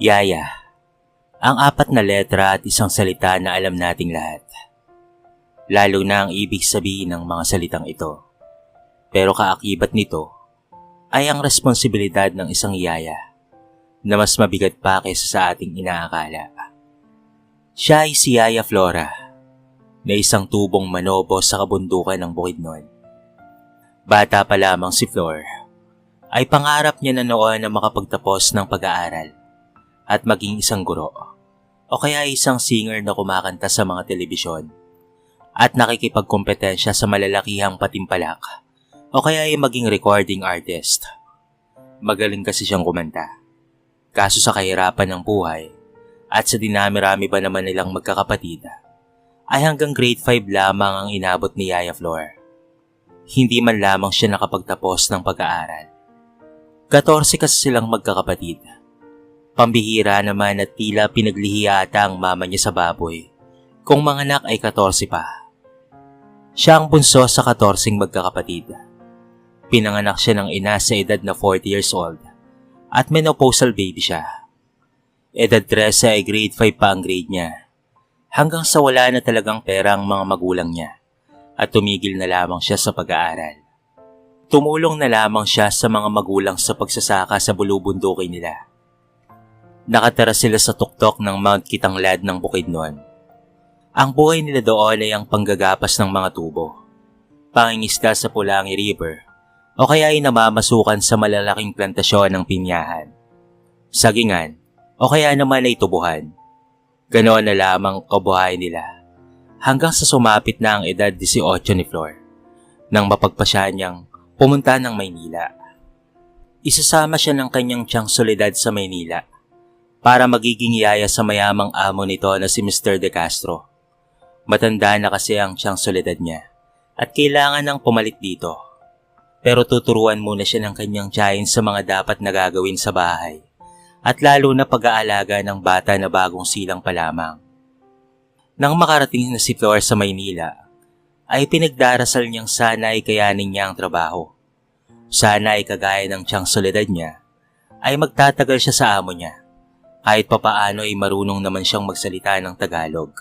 Yaya, ang apat na letra at isang salita na alam nating lahat. Lalo na ang ibig sabihin ng mga salitang ito. Pero kaakibat nito ay ang responsibilidad ng isang yaya na mas mabigat pa kaysa sa ating inaakala. Siya ay si Yaya Flora, na isang tubong manobo sa kabundukan ng Bukidnon. Bata pa lamang si Flor, ay pangarap niya na noon na makapagtapos ng pag-aaral at maging isang guro o kaya isang singer na kumakanta sa mga telebisyon at nakikipagkompetensya sa malalakihang patimpalak o kaya ay maging recording artist. Magaling kasi siyang kumanta. Kaso sa kahirapan ng buhay at sa dinami-rami pa naman nilang magkakapatid, ay hanggang grade 5 lamang ang inabot ni Yaya Flor. Hindi man lamang siya nakapagtapos ng pag-aaral. 14 kasi silang magkakapatid. Pambihira naman at tila pinaglihi ata ang mama niya sa baboy kung manganak ay 14 pa. Siya ang bunso sa 14 magkakapatid. Pinanganak siya ng ina sa edad na 40 years old at menopausal baby siya. Edad 13 ay grade 5 pa ang grade niya hanggang sa wala na talagang pera ang mga magulang niya at tumigil na lamang siya sa pag-aaral. Tumulong na lamang siya sa mga magulang sa pagsasaka sa bulubundukin nila. Nakatira sila sa tuktok ng Mount Kitanglad ng Bukidnon. Ang buhay nila doon ay ang panggagapas ng mga tubo, pangingisda sa Pulangi River, o kaya ay namamasukan sa malalaking plantasyon ng pinyahan, sagingan, o kaya naman ay tubuhan. Ganoon na lamang kabuhay nila, hanggang sa sumapit na ang edad 18 ni Flor, nang mapagpasya niyang pumunta ng Maynila. Isasama siya ng kanyang tiyang Soledad sa Maynila, para magiging yaya sa mayamang amo nito na si Mr. De Castro. Matanda na kasi ang tiyang Soledad niya at kailangan nang pumalit dito. Pero tuturuan muna siya ng kanyang tiyahin sa mga dapat na gagawin sa bahay at lalo na pag-aalaga ng bata na bagong silang pa lamang. Nang makarating na si Flor sa Maynila, ay pinagdarasal niyang sana ay kayanin niya ang trabaho. Sana ay kagaya ng tiyang Soledad niya, ay magtatagal siya sa amo niya. Kahit papaano ay marunong naman siyang magsalita ng Tagalog.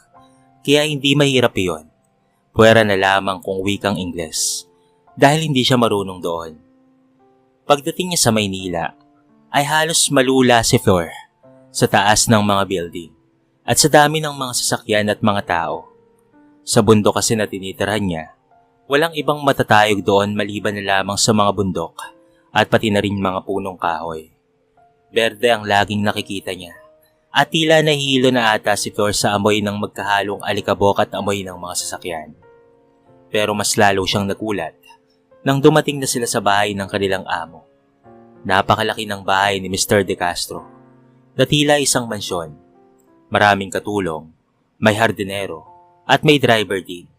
Kaya hindi mahirap iyon. Puwera na lamang kung wikang Ingles. Dahil hindi siya marunong doon. Pagdating niya sa Maynila, ay halos malula si Flor sa taas ng mga building at sa dami ng mga sasakyan at mga tao. Sa bundok kasi na tinitirahan niya, walang ibang matatayog doon maliban na lamang sa mga bundok at pati na rin mga punong kahoy. Berde ang laging nakikita niya at tila nahihilo na ata si Flor sa amoy ng magkahalong alikabok at amoy ng mga sasakyan. Pero mas lalo siyang nagulat nang dumating na sila sa bahay ng kanilang amo. Napakalaki ng bahay ni Mr. De Castro na tila isang mansyon. Maraming katulong, may hardinero at may driver din.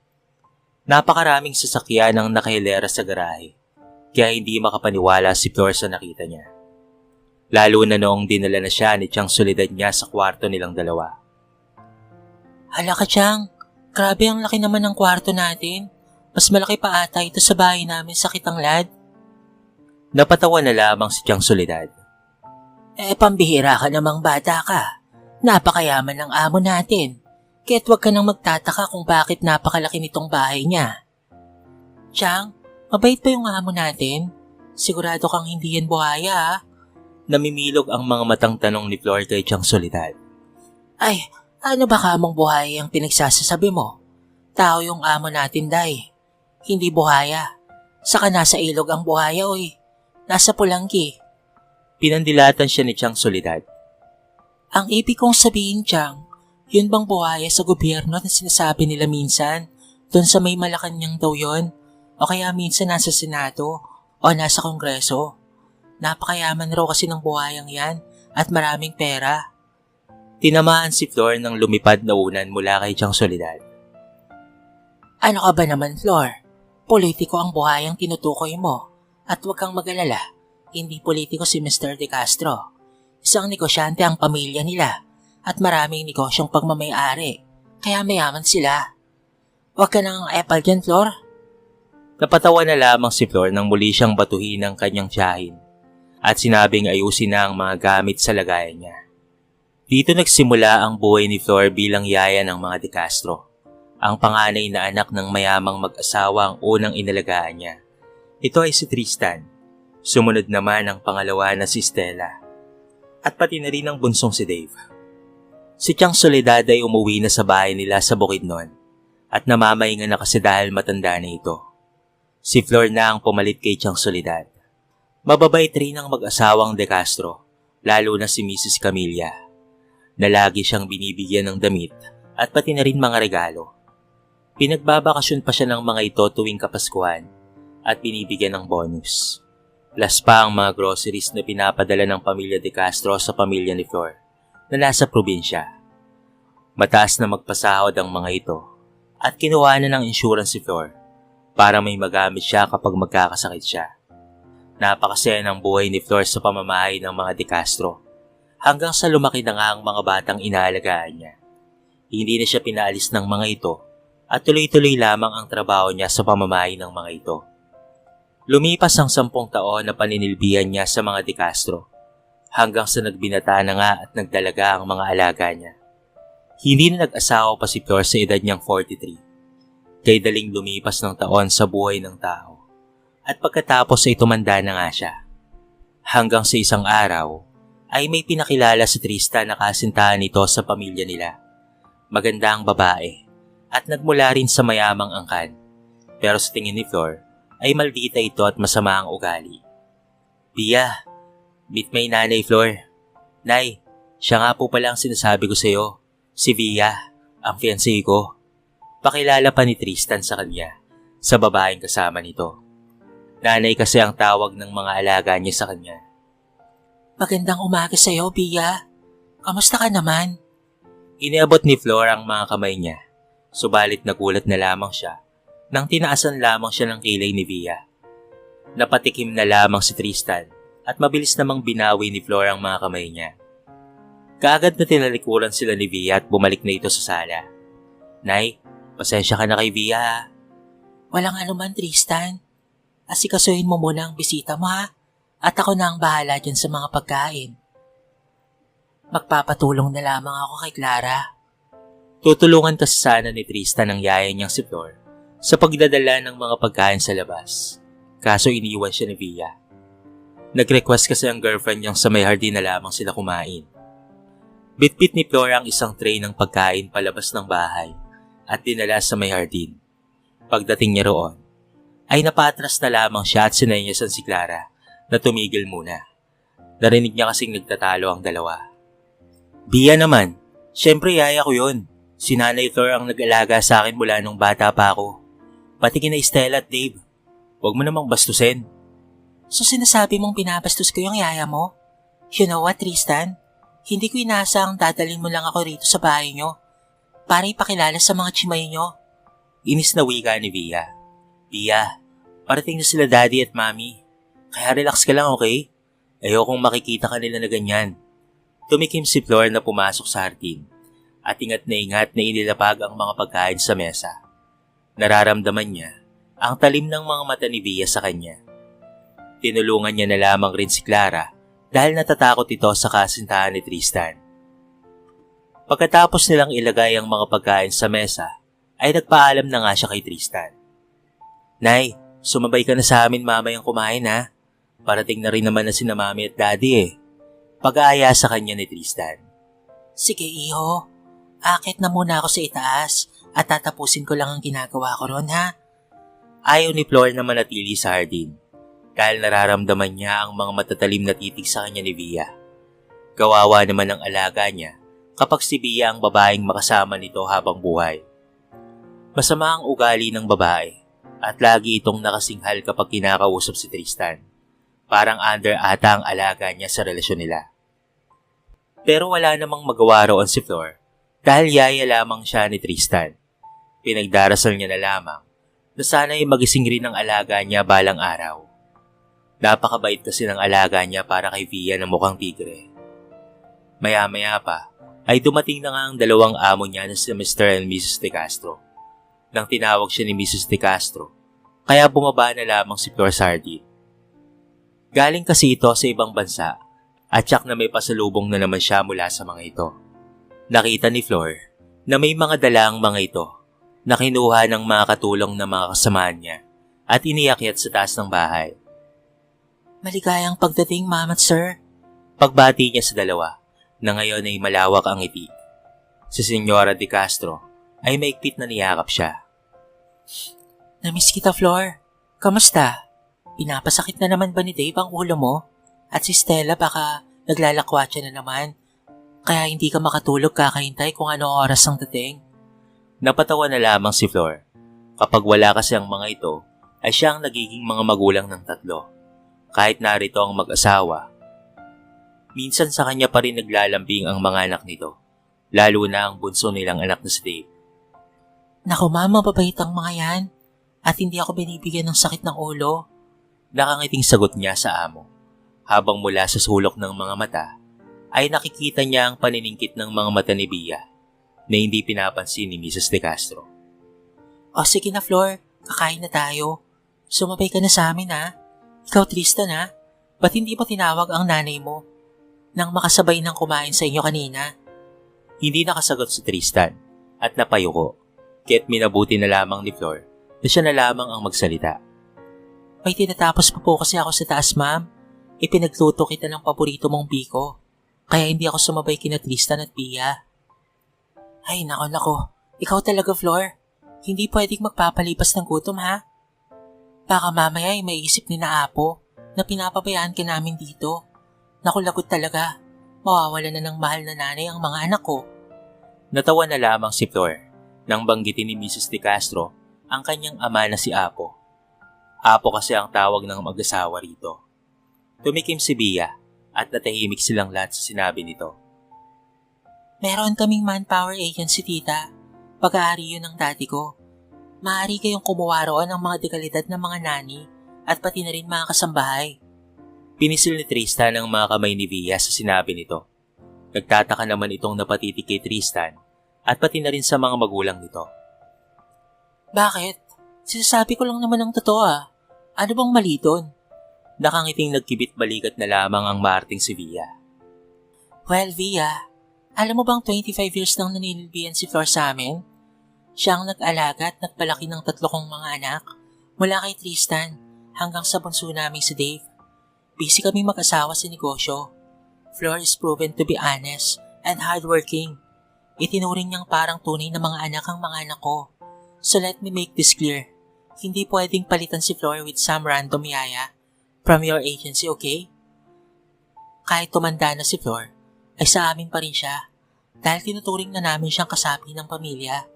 Napakaraming sasakyan ang nakahilera sa garahe kaya hindi makapaniwala si Flor sa nakita niya. Lalo na noong dinala na siya ni tiyang Soledad niya sa kwarto nilang dalawa. Hala ka, Tiyang. Grabe ang laki naman ng kwarto natin. Mas malaki pa ata ito sa bahay namin sa Kitanglad. Napatawa na lamang si tiyang Soledad. Pambihira ka namang bata ka. Napakayaman ng amo natin. Kaya't huwag ka nang magtataka kung bakit napakalaki nitong bahay niya. Tiyang, mabait pa yung amo natin? Sigurado kang hindi yan buhaya, ha? Namimilog ang mga matang tanong ni Flor kay tiyang Soledad. Ay, ano ba kamong buhaya ang pinagsasasabi mo? Tao yung amo natin, Day. Hindi buhaya. Saka nasa ilog ang buhaya, oy. Nasa Pulanggi. Pinandilatan siya ni tiyang Soledad. Ang ibig kong sabihin, Tiyang, yun bang buhaya sa gobyerno na sinasabi nila minsan? Doon sa may Malacanang daw yun? O kaya minsan nasa Senado? O nasa Kongreso? Napakayaman raw kasi ng buhayang yan at maraming pera. Tinamaan si Flor ng lumipad na unan mula kay tiyang Soledad. Ano ka ba naman, Flor? Politiko ang buhayang tinutukoy mo. At huwag kang mag-alala, hindi politiko si Mr. De Castro. Isang negosyante ang pamilya nila at maraming negosyong pagmamayari. Kaya mayaman sila. Huwag ka nang epal dyan, Flor. Napatawa na lamang si Flor nang muli siyang batuhin ng kanyang tiyahin at sinabing ayusin na ang mga gamit sa lagayan niya. Dito nagsimula ang buhay ni Flor bilang yaya ng mga De Castro. Ang panganay na anak ng mayamang mag-asawa ang unang inalagaan niya. Ito ay si Tristan. Sumunod naman ang pangalawa na si Stella. At pati na rin ang bunsong si Dave. Si Tiang Soledad ay umuwi na sa bahay nila sa Bukidnon at namamahinga na kasi dahil matanda na ito. Si Flor na ang pumalit kay Tiang Soledad. Mababait rin ang mag-asawang De Castro, lalo na si Mrs. Camilla, na lagi siyang binibigyan ng damit at pati na rin mga regalo. Pinagbabakasyon pa siya ng mga ito tuwing Kapaskuhan at binibigyan ng bonus. Plus pa ang mga groceries na pinapadala ng pamilya De Castro sa pamilya ni Flor na nasa probinsya. Mataas na magpasahod ang mga ito at kinuha na ng insurance si Flor para may magamit siya kapag magkakasakit siya. Napakasaya ng buhay ni Flor sa pamamahay ng mga De Castro hanggang sa lumaki na nga ang mga batang inaalagaan niya. Hindi na siya pinaalis ng mga ito at tuloy-tuloy lamang ang trabaho niya sa pamamahay ng mga ito. Lumipas ang 10 taon na paninilbihan niya sa mga De Castro hanggang sa nagbinata na nga at nagdalaga ang mga alaga niya. Hindi na nag-asawa pa si Flor sa edad niyang 43. Kay daling lumipas ng taon sa buhay ng tao. At pagkatapos ay tumanda na nga siya. Hanggang sa isang araw ay may pinakilala si Tristan na kasintahan nito sa pamilya nila. Maganda ang babae at nagmula rin sa mayamang angkan. Pero sa tingin ni Flor ay maldita ito at masama ang ugali. Pia, meet my nanay Flor. Nay, siya nga po pala ang sinasabi ko sa iyo. Si Via, ang fiancé ko. Pakilala pa ni Tristan sa kanya, sa babaeng kasama nito. Nanay kasi ang tawag ng mga alaga niya sa kanya. Magandang umaga sa iyo, Bia. Kamusta ka naman? Iniabot ni Flor ang mga kamay niya, subalit nagulat na lamang siya nang tinaasan lamang siya ng kilay ni Via. Napatikim na lamang si Tristan at mabilis namang binawi ni Flor ang mga kamay niya. Kaagad na tinalikuran sila ni Via at bumalik na ito sa sala. Nay, pasensya ka na kay Via. Walang anuman, Tristan. Asikasuhin mo muna ang bisita mo, ha? At ako na ang bahala dyan sa mga pagkain. Magpapatulong na lamang ako kay Clara. Tutulungan kasi sana ni Tristan ang yaya niyang si Flor sa pagdadala ng mga pagkain sa labas. Kaso iniwan siya ni Via. Nag-request kasi ang girlfriend niyang sa may hardin na lamang sila kumain. Bitbit ni Flor ang isang tray ng pagkain palabas ng bahay at dinala sa may hardin. Pagdating niya roon, ay napatras na lamang siya at sinenyasan si Clara na tumigil muna. Narinig niya kasing nagtatalo ang dalawa. Bia naman, syempre yaya ko yun. Si Nanay Flor ang nag-alaga sa akin mula nung bata pa ako. Pati kina Stella at Dave. Huwag mo namang bastusin. So sinasabi mong pinabastos ko yung yaya mo? You know what, Tristan? Hindi ko inaasahang dadalhin mo lang ako rito sa bahay nyo para ipakilala sa mga chimay nyo. Inis na wika ni Via. Via, parating na sila daddy at mommy. Kaya relax ka lang, okay? Ayokong makikita ka nila na ganyan. Tumikim si Flor na pumasok sa hardin at ingat na inilapag ang mga pagkain sa mesa. Nararamdaman niya ang talim ng mga mata ni Via sa kanya. Tinulungan niya na lamang rin si Clara dahil natatakot ito sa kasintahan ni Tristan. Pagkatapos nilang ilagay ang mga pagkain sa mesa, ay nagpaalam na nga siya kay Tristan. Nay, sumabay ka na sa amin mamayang kumain ha. Parating na rin naman na sina mami at daddy eh. Pag-aaya sa kanya ni Tristan. Sige iho, akit na muna ako sa itaas at tatapusin ko lang ang ginagawa ko ron ha. Ayaw ni Flor na manatili sa hardin dahil nararamdaman niya ang mga matatalim na titig sa kanya ni Via. Kawawa naman ang alaga niya kapag si Via ang babaeng makasama nito habang buhay. Masama ang ugali ng babae at lagi itong nakasinghal kapag kinakausap si Tristan. Parang under ata ang alaga niya sa relasyon nila. Pero wala namang magawa roon si Flor dahil yaya lamang siya ni Tristan. Pinagdarasal niya na lamang na sana'y magising rin ang alaga niya balang araw. Napakabait kasi ng alaga niya para kay Via na mukhang tigre. Maya-maya pa ay dumating na nga ang dalawang amo niya na si Mr. and Mrs. De Castro. Nang tinawag siya ni Mrs. De Castro, kaya bumaba na lamang si Flor sa hardin. Galing kasi ito sa ibang bansa at tiyak na may pasalubong na naman siya mula sa mga ito. Nakita ni Flor na may mga dala ang mga ito na kinuha ng mga katulong na mga kasamahan niya at iniakyat sa taas ng bahay. Maligayang pagdating, ma'am at sir. Pagbati niya sa dalawa na ngayon ay malawak ang ngiti. Si Senyora De Castro ay maigpit na niyakap siya. Namiss kita, Flor. Kamusta? Pinapasakit na naman ba ni Dave ang ulo mo? At si Stella baka naglalakwatsa na naman. Kaya hindi ka makatulog kakahintay kung ano oras ang dating. Napatawa na lamang si Flor. Kapag wala kasi ang mga ito, ay siya ang nagiging mga magulang ng tatlo. Kahit narito ang mag-asawa, minsan sa kanya pa rin naglalambing ang mga anak nito, lalo na ang bunso nilang anak na si Dave. Naku ma'am, mababait ang mga yan. At hindi ako binibigyan ng sakit ng ulo. Nakangiting sagot niya sa amo, habang mula sa sulok ng mga mata, ay nakikita niya ang paniningkit ng mga mata ni Bia na hindi pinapansin ni Mrs. De Castro. O sige na Flor, kakain na tayo. Sumabay ka na sa amin ha. Ikaw Tristan ha, ba't hindi mo tinawag ang nanay mo nang makasabay ng kumain sa inyo kanina? Hindi nakasagot si Tristan at napayuko, kaya't minabuti na lamang ni Flor na siya na lamang ang magsalita. May tinatapos pa po kasi ako sa taas ma'am. Ipinagluto kita ng paborito mong biko, kaya hindi ako sumabay kina Tristan at Pia. Ay nako, ikaw talaga Flor. Hindi pwedeng magpapalipas ng gutom ha. Baka mamaya ay maiisip ni na Apo na pinapabayaan ka namin dito. Naku lagot talaga, mawawala na ng mahal na nanay ang mga anak ko. Natawa na lamang si Flor nang banggitin ni Mrs. De Castro ang kanyang ama na si Apo. Apo kasi ang tawag ng mag-asawa rito. Tumikim si Bia at natahimik silang lahat sa sinabi nito. Meron kaming manpower agency tita. Pag-aari yun ng dati ko. Maaari kayong kumuha roon ng mga dekalidad ng mga nani at pati na rin mga kasambahay. Pinisil ni Tristan ang mga kamay ni Bia sa sinabi nito. Nagtataka naman itong napatitig kay Tristan at pati na rin sa mga magulang nito. Bakit? Sinasabi ko lang naman ang totoo ah. Ano bang mali doon? Nakangiting nagkibit balikat na lamang ang maarting si Bia. Well, Via, alam mo bang 25 years nang nanilbihan si Flor sa amin? Siya ang nag-alaga at nagpalaki ng 3 kong mga anak, mula kay Tristan hanggang sa bunso namin si Dave. Busy kami mag-asawa sa negosyo. Flor is proven to be honest and hardworking. Itinuring niyang parang tunay na mga anak ang mga anak ko. So let me make this clear. Hindi pwedeng palitan si Flor with some random yaya from your agency, okay? Kahit tumanda na si Flor, ay sa amin pa rin siya dahil tinuturing na namin siyang kasapi ng pamilya.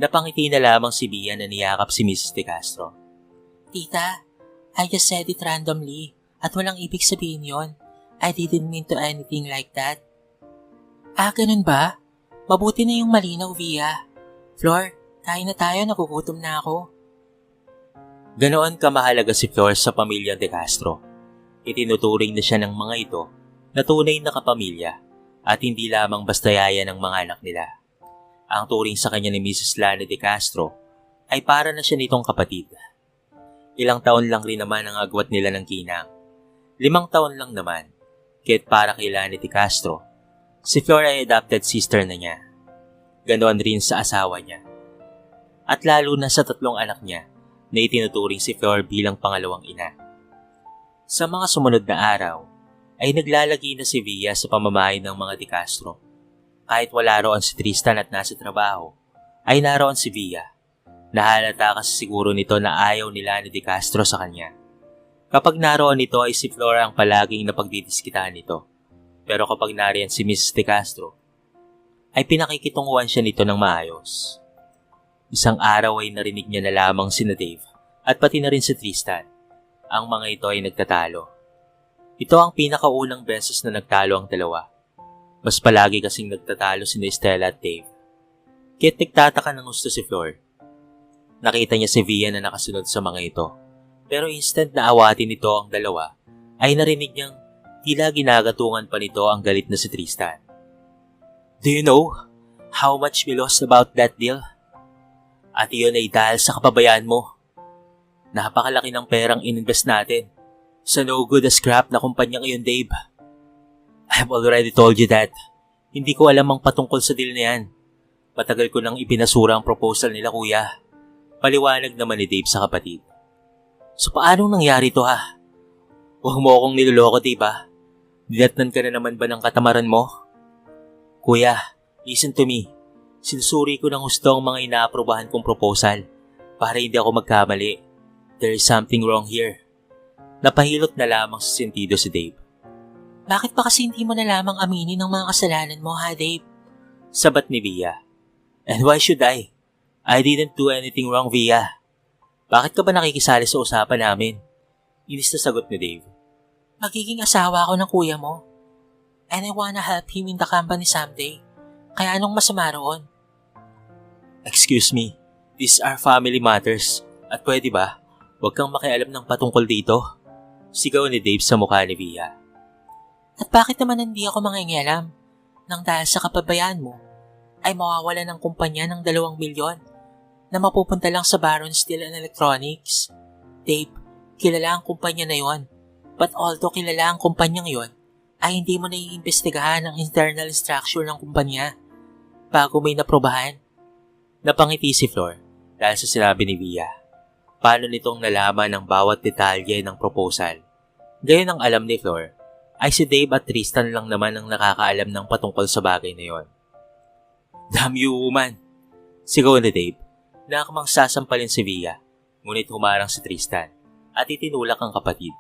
Napangiti na lamang si Bia na niyakap si Mrs. De Castro. Tita, I just said it randomly at walang ibig sabihin yon. I didn't mean to anything like that. Ah, ganun ba? Mabuti na yung malinaw, Via. Flor, kain na tayo, nagugutom na ako. Ganoon kamahalaga si Flor sa pamilya De Castro. Itinuturing na siya ng mga ito na tunay na kapamilya at hindi lamang basta yaya ng mga anak nila. Ang turing sa kanya ni Mrs. Lana De Castro ay para na siya nitong kapatid. Ilang taon lang rin naman ang agwat nila ng kinang. 5 taon lang naman, kaya't para kay Lana De Castro, si Flor ay adopted sister na niya. Ganoon rin sa asawa niya. At lalo na sa 3 anak niya na itinuturing si Flor bilang pangalawang ina. Sa mga sumunod na araw, ay naglalagi na si Via sa pamamahay ng mga De Castro. Kahit wala roon si Tristan at nasa trabaho, ay naroon si Via. Nahalata kasi siguro nito na ayaw nila ni De Castro sa kanya. Kapag naroon nito ay si Flor ang palaging napagdidiskitaan nito. Pero kapag nariyan si Mrs. De Castro, ay pinakikitunguhan siya nito ng maayos. Isang araw ay narinig niya na lamang sina Dave at pati na rin si Tristan. Ang mga ito ay nagtatalo. Ito ang pinakaunang beses na nagtalo ang dalawa. Mas palagi kasing nagtatalo sina Stella at Dave. Kaya't nagtataka ng gusto si Flor. Nakita niya si Via na nakasunod sa mga ito. Pero instant na awatin nito ang dalawa, ay narinig niyang tila ginagatungan pa nito ang galit na si Tristan. Do you know how much we lost about that deal? At iyon ay dahil sa kapabayaan mo. Napakalaki ng perang ininvest natin sa no good as crap na kumpanya ngayon, Dave. I've already told you that Hindi ko alam ang patungkol sa deal na yan. Matagal ko nang ibinasura ang proposal nila, kuya. Paliwanag naman ni Dave sa kapatid. So paanong nangyari to ha? Huwag mo akong niloloko, Dave ha? Dinatnan ka na naman ba ng katamaran mo? Kuya, listen to me. Sinusuri ko ng husto ang mga inaaprobahan kong proposal para hindi ako magkamali. There is something wrong here. Napahilot na lamang sa sentido si Dave. Bakit pa kasi hindi mo na lamang aminin ang mga kasalanan mo ha, Dave? Sabat ni Via. And why should I? I didn't do anything wrong, Via. Bakit ka ba nakikisali sa usapan namin? Inis na sagot ni Dave. Magiging asawa ako ng kuya mo. And I wanna help him in the company someday. Kaya anong masama roon? Excuse me, these are family matters. At pwede ba, huwag kang makialam ng patungkol dito? Sigaw ni Dave sa mukha ni Via. At bakit naman hindi ako mangingialam? Nang dahil sa kapabayaan mo, ay mawawala ng kumpanya ng 2 milyon na mapupunta lang sa Baron Steel and Electronics. Dave, kilala ang kumpanya na yon. But although kilala ang kumpanyang yon, ay hindi mo naiimbestigahan ang internal structure ng kumpanya bago may naprobahan. Napangiti si Flor dahil sa sinabi ni Via. Paano nitong nalaman ang bawat detalye ng proposal? Gayon ang alam ni Flor, ay si Dave at Tristan lang naman ang nakakaalam ng patungkol sa bagay na yon. Damn you, woman! Sigaw ni Dave na akamang sasampalin si Via, ngunit humarang si Tristan at itinulak ang kapatid.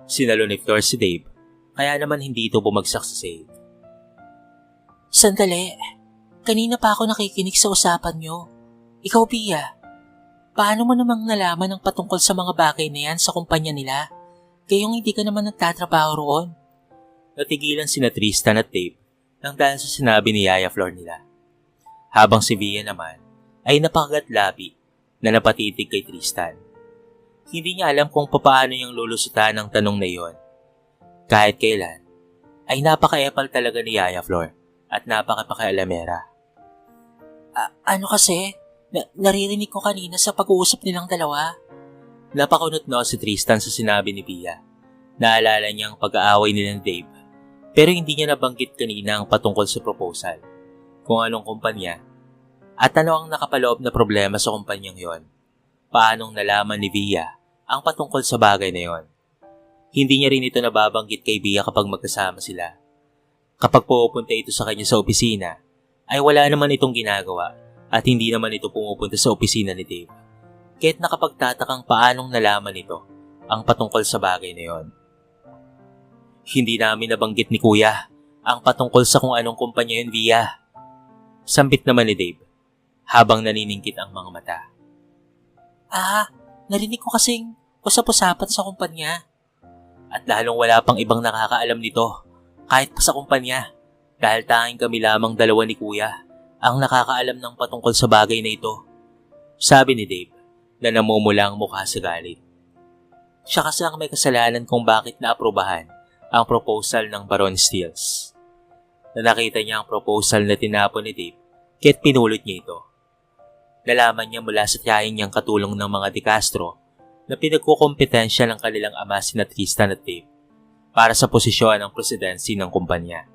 Sinalo ni Flor si Dave, kaya naman hindi ito bumagsak sa save. Sandali, kanina pa ako nakikinig sa usapan nyo. Ikaw, Via, paano mo namang nalaman ang patungkol sa mga bagay na yan sa kumpanya nila? Kayong hindi ka naman nagtatrabaho roon. Natigilan sina Tristan at Dave nang dahil sa sinabi ni Yaya Flor nila. Habang si Via naman ay napakagat-labi na napatitig kay Tristan. Hindi niya alam kung paano niyang lulusutan ang tanong na iyon. Kahit kailan, ay napaka-epal talaga ni Yaya Flor at napaka-pakialamera. Ano kasi? Naririnig ko kanina sa pag-uusap nilang dalawa. Napakunot no si Tristan sa sinabi ni Via. Naalala niya ang pag-aaway nila ni Dave, pero hindi niya nabanggit kanina ang patungkol sa proposal, kung anong kumpanya, at ano ang nakapaloob na problema sa kumpanyang yon. Paanong nalaman ni Via ang patungkol sa bagay na yon. Hindi niya rin ito nababanggit kay Via kapag magkasama sila. Kapag pupunta ito sa kanya sa opisina, ay wala naman itong ginagawa at hindi naman ito pumupunta sa opisina ni Dave. Kaya't nakapagtatakang paanong nalaman ito ang patungkol sa bagay na yon. Hindi namin nabanggit ni Kuya ang patungkol sa kung anong kumpanya yun, Via. Sambit naman ni Dave habang naniningkit ang mga mata. Narinig ko kasing usap-usapan sa kumpanya. At lalong wala pang ibang nakakaalam nito kahit pa sa kumpanya dahil tanging kami lamang dalawa ni Kuya ang nakakaalam ng patungkol sa bagay na ito. Sabi ni Dave na namumula ang mukha sa galit. Siya kasi ang may kasalanan kung bakit naaprobahan ang proposal ng Baron Steels. Na nakita niya ang proposal na tinapon ni Dave kaya't pinulot niya ito. Nalaman niya mula sa tiyahin niyang katulong ng mga De Castro na pinagkukompetensya ng kanilang ama sina Tristan at Dave para sa posisyon ng presidency ng kumpanya.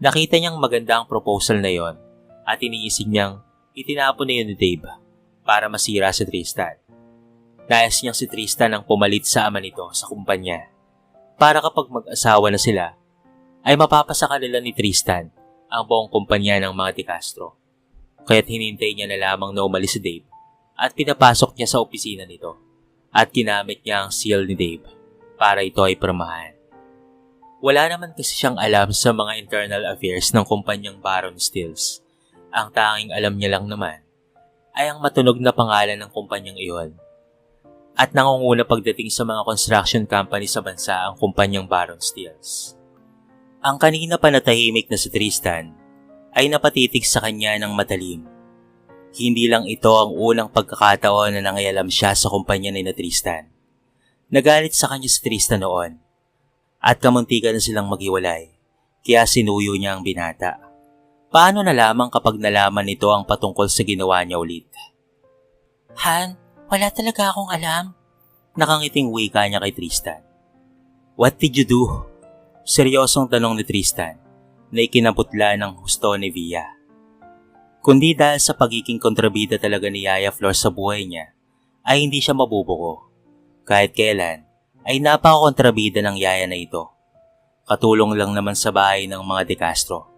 Nakita niyang maganda ang proposal na yon at iniisip niyang itinapon na yun ni Dave para masira si Tristan. Nais niyang si Tristan ang pumalit sa ama nito sa kumpanya para kapag mag-asawa na sila ay mapapasa kanila ni Tristan ang buong kumpanya ng mga De Castro. Kaya't hinintay niya na lamang na umalis si Dave at pinapasok niya sa opisina nito at ginamit niya ang seal ni Dave para ito ay pirmahan. Wala naman kasi siyang alam sa mga internal affairs ng kumpanyang Baron Steels. Ang tanging alam niya lang naman ay ang matunog na pangalan ng kumpanyang iyon. At nangunguna pagdating sa mga construction company sa bansa ang kumpanyang Baron Steels. Ang kanina pa natahimik na si Tristan ay napatitig sa kanya ng matalim. Hindi lang ito ang unang pagkakataon na nangayalam siya sa kumpanya ni Tristan. Nagalit sa kanya si Tristan noon at kamuntikan na silang maghiwalay kaya sinuyo niya ang binata. Paano na lamang kapag nalaman nito ang patungkol sa ginawa niya ulit? Han, wala talaga akong alam. Nakangiting wika niya kay Tristan. What did you do? Seryosong tanong ni Tristan na ikinaputla ng husto ni Via. Kundi dahil sa pagiging kontrabida talaga ni Yaya Flor sa buhay niya, ay hindi siya mabubuko. Kahit kailan, ay napaka-kontrabida ng yaya na ito. Katulong lang naman sa bahay ng mga De Castro.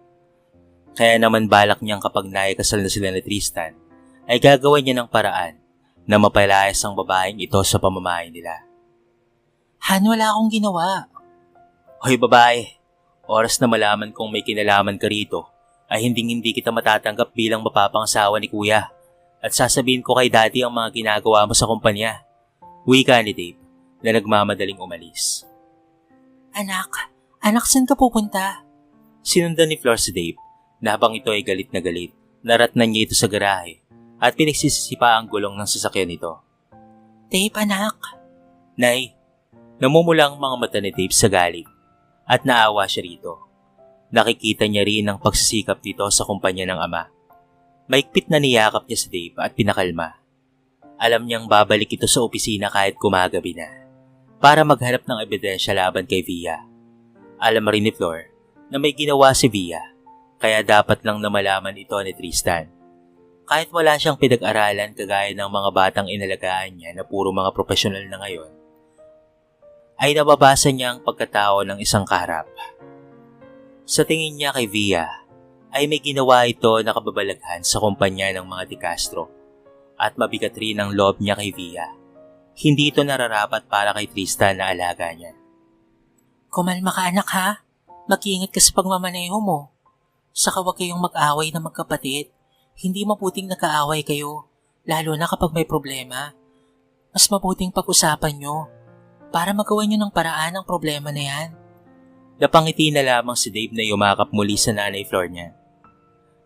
Kaya naman balak niyang kapag naikasal na sila ni Tristan, ay gagawa niya ng paraan na mapalayas ang babaeng ito sa pamamahay nila. Han, wala akong ginawa. Hoy babae, oras na malaman kong may kinalaman ka rito, ay hindi kita matatanggap bilang mapapangasawa ni kuya at sasabihin ko kay daddy ang mga ginagawa mo sa kumpanya. Wika ni Dave na nagmamadaling umalis. Anak, saan ka pupunta? Sinundan ni Flor si Dave na habang ito ay galit na galit, naratnan niya ito sa garahe at pinagsisisipa ang gulong ng sasakyan nito. Dave, anak. Nay, namumula ang mga mata ni Dave sa galit at naawa siya rito. Nakikita niya rin ang pagsisikap nito sa kumpanya ng ama. Maigpit na niyakap niya si Dave at pinakalma. Alam niyang babalik ito sa opisina kahit kumagabi na para maghanap ng ebidensya laban kay Via. Alam rin ni Flor na may ginawa si Via kaya dapat lang na malaman ito ni Tristan. Kahit wala siyang pinag-aralan kagaya ng mga batang inalagaan niya na puro mga profesional na ngayon, ay nababasa niya ang pagkatao ng isang kaharap. Sa tingin niya kay Via, ay may ginawa ito na kababalaghan sa kumpanya ng mga De Castro at mabigat rin ang loob niya kay Via. Hindi ito nararapat para kay Tristan na alaga niya. Kumalma ka anak ha. Mag-iingat ka sa pagmamaneho mo. Saka huwag kayong mag-away na magkapatid. Hindi mabuting nagkaaway kayo, lalo na kapag may problema. Mas mabuting pag-usapan nyo para magawa nyo ng paraan ang problema na yan. Napangiti na lamang si Dave na yumakap muli sa nanay Flor niya.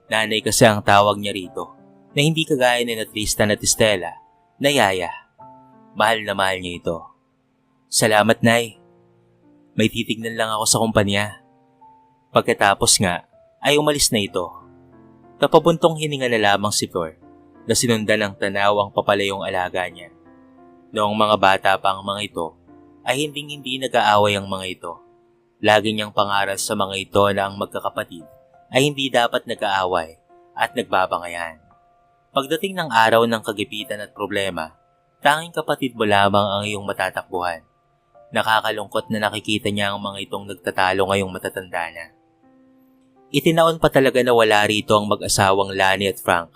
Nanay kasi ang tawag niya rito, na hindi kagaya ni na Tristan at Estela, na yaya. Mahal na mahal niya ito. Salamat, Nay. May titignan lang ako sa kumpanya. Pagkatapos nga, ay umalis na ito. Napabuntong hininga na lamang si Flor na sinundan ng tanaw ang papalayong alaga niya. Noong mga bata pa ang mga ito, ay hindi nag-aaway ang mga ito. Lagi niyang pangaral sa mga ito na ang magkakapatid ay hindi dapat nag-aaway at nagbabangayan. Pagdating ng araw ng kagipitan at problema, tanging kapatid mo lamang ang iyong matatakbuhan. Nakakalungkot na nakikita niya ang mga itong nagtatalo ngayong matatanda na. Itinaon pa talaga na wala rito ang mag-asawang Lani at Frank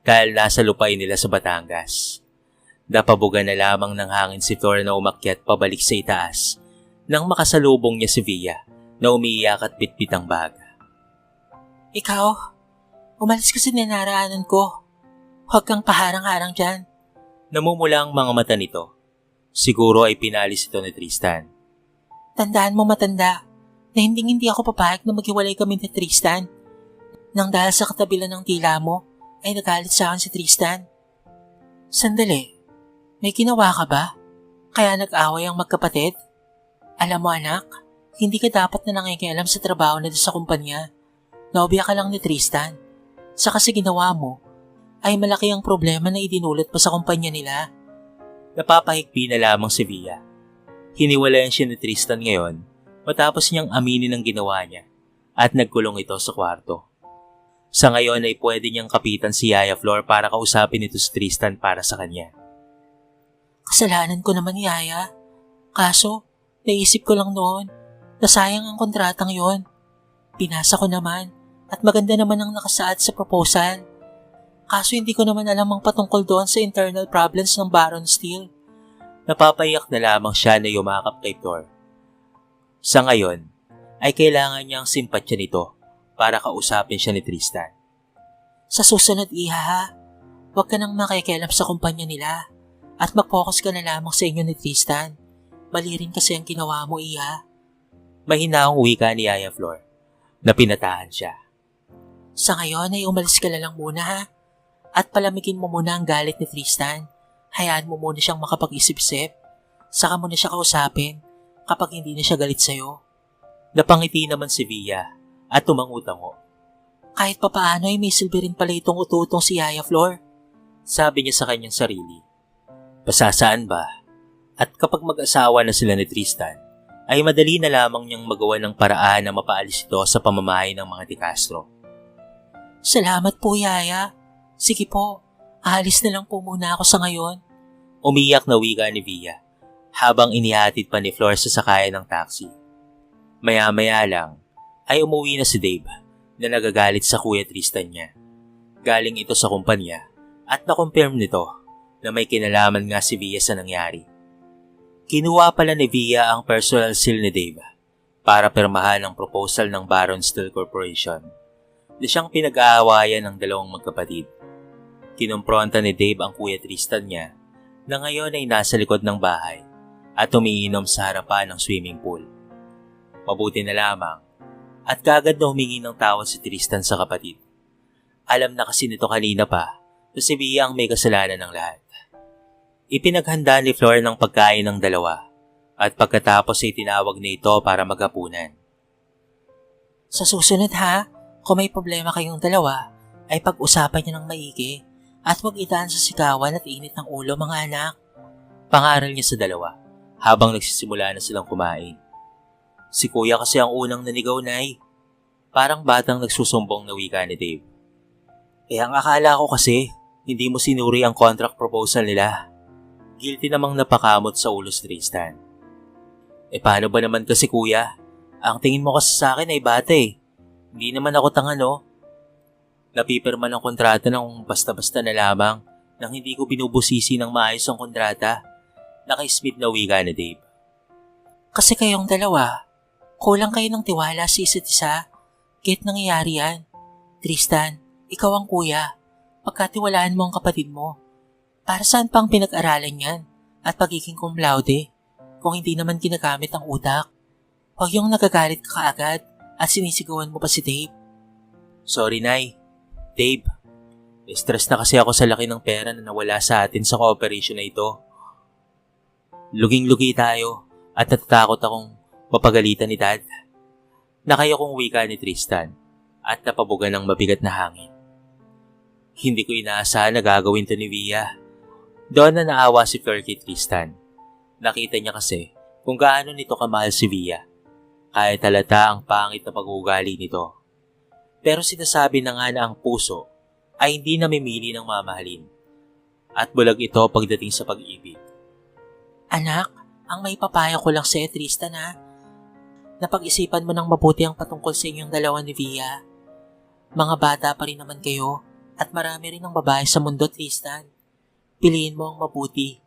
dahil nasa lupain nila sa Batangas. Napabuga na lamang ng hangin si Flor na umakyat pabalik sa itaas nang makasalubong niya si Via na umiiyak at bitbit ang bag. Ikaw, umalis ka sa ninaraanan ko. Huwag kang paharang-harang dyan. Namumula ang mga mata nito. Siguro ay pinalis ito ni Tristan. Tandaan mo matanda na hindi ako papayag na maghiwalay kami ni Tristan. Nang dahil sa katabilan ng tila mo, ay nagalit sa akin si Tristan. Sandali, may ginawa ka ba? Kaya nag-away ang magkapatid? Alam mo anak, hindi ka dapat na nangikialam sa trabaho nila sa kumpanya. Nobya ka lang ni Tristan. Sa kasi ginawa mo, ay malaki ang problema na idinulot pa sa kumpanya nila. Napapahikbi na lamang si Via. Hiniwalayan siya ni Tristan ngayon matapos niyang aminin ang ginawa niya at nagkulong ito sa kwarto. Sa ngayon ay pwede niyang kapitan si Yaya Flor para kausapin ito si Tristan para sa kanya. Kasalanan ko naman Yaya. Kaso, naisip ko lang noon na sayang ang kontratang yon. Pinasa ko naman at maganda naman ang nakasaad sa proposal. Kaso hindi ko naman alam ang patungkol doon sa internal problems ng Baron Steel. Napapayak na lamang siya na yumakap kay Flor. Sa ngayon, ay kailangan niya ang simpatya nito para kausapin siya ni Tristan. Sa susunod iha ha, huwag ka nang makikialam sa kumpanya nila at mag-focus ka na lamang sa inyo ni Tristan. Mali rin kasi ang ginawa mo iha. Mahinaong wika ni Yaya Flor na pinatahan siya. Sa ngayon ay umalis ka na lang muna ha. At palamigin mo muna ang galit ni Tristan. Hayaan mo muna siyang makapag-isip-isip. Saka mo na siya kausapin kapag hindi na siya galit sa'yo. Napangiti naman si Via at tumangutango. Kahit papaano ay may silbi rin pala itong ututong si Yaya Flor. Sabi niya sa kanyang sarili. Pasasaan ba? At kapag mag-asawa na sila ni Tristan, ay madali na lamang niyang magawa ng paraan na mapaalis ito sa pamamahay ng mga De Castro. Salamat po, Yaya. Sige po, aalis na lang po muna ako sa ngayon. Umiyak na wika ni Via habang inihatid pa ni Flor sa sakayan ng taxi. Maya-maya lang ay umuwi na si Dave na nagagalit sa Kuya Tristan niya. Galing ito sa kumpanya at na-confirm nito na may kinalaman nga si Via sa nangyari. Kinuha pala ni Via ang personal seal ni Dave para pirmahan ang proposal ng Baron Steel Corporation na siyang pinag-aawayan ng dalawang magkapatid. Kinumpronta ni Dave ang Kuya Tristan niya na ngayon ay nasa likod ng bahay at umiinom sa harapan ng swimming pool. Mabuti na lamang at kagad na humingi ng tawad si Tristan sa kapatid. Alam na kasi nito kanina pa na si Via ang may kasalanan ng lahat. Ipinaghanda ni Flor ng pagkain ng dalawa at pagkatapos ay tinawag na ito para maghapunan. Sa susunod ha, kung may problema kayong dalawa, ay pag-usapan niyo ng maigi at huwag itaan sa sigawan at init ng ulo mga anak. Pangaral niya sa dalawa habang nagsisimula na silang kumain. Si Kuya kasi ang unang nanigaw, Nay. Parang batang nagsusumbong na wika ni Dave. Ang akala ko kasi, hindi mo sinuri ang contract proposal nila. Guilty namang napakamot sa ulo si Tristan. Paano ba naman kasi Kuya? Ang tingin mo kasi sa akin ay bata eh. Hindi naman ako tanga no? Napipirma ng kontrata ng basta-basta na lamang nang hindi ko binubusisi ng maayos ang kontrata. Naka-smith na wika ni Dave. Kasi kayong dalawa, kulang kayo ng tiwala sa isa't isa. Kahit nangyayari yan. Tristan, ikaw ang kuya. Pagkatiwalaan mo ang kapatid mo. Para saan pang pinag-aralan yan at pagiging cum laude kung hindi naman ginagamit ang utak? Huwag yung nagagalit ka kaagad at sinisigawan mo pa si Dave. Sorry, Nay. Dave, stress na kasi ako sa laki ng pera na nawala sa atin sa cooperation na ito. Luging-lugi tayo at natatakot akong mapagalitan ni Dad. Nakaya kong wika ni Tristan at napabugan ng mabigat na hangin. Hindi ko inaasahan na gagawin to ni Via. Doon na naawa si Flor kay Tristan. Nakita niya kasi kung gaano nito kamahal si Via. Kahit halata ang pangit na pag-uugali nito. Pero sinasabi na nga na ang puso ay hindi namimili ng mamahalin. At bulag ito pagdating sa pag-ibig. Anak, ang may papayo ko lang sa'yo Tristan ha. Napag-isipan mo ng mabuti ang patungkol sa inyong dalawa ni Via. Mga bata pa rin naman kayo at marami rin ang babae sa mundo Tristan. Piliin mo ang mabuti.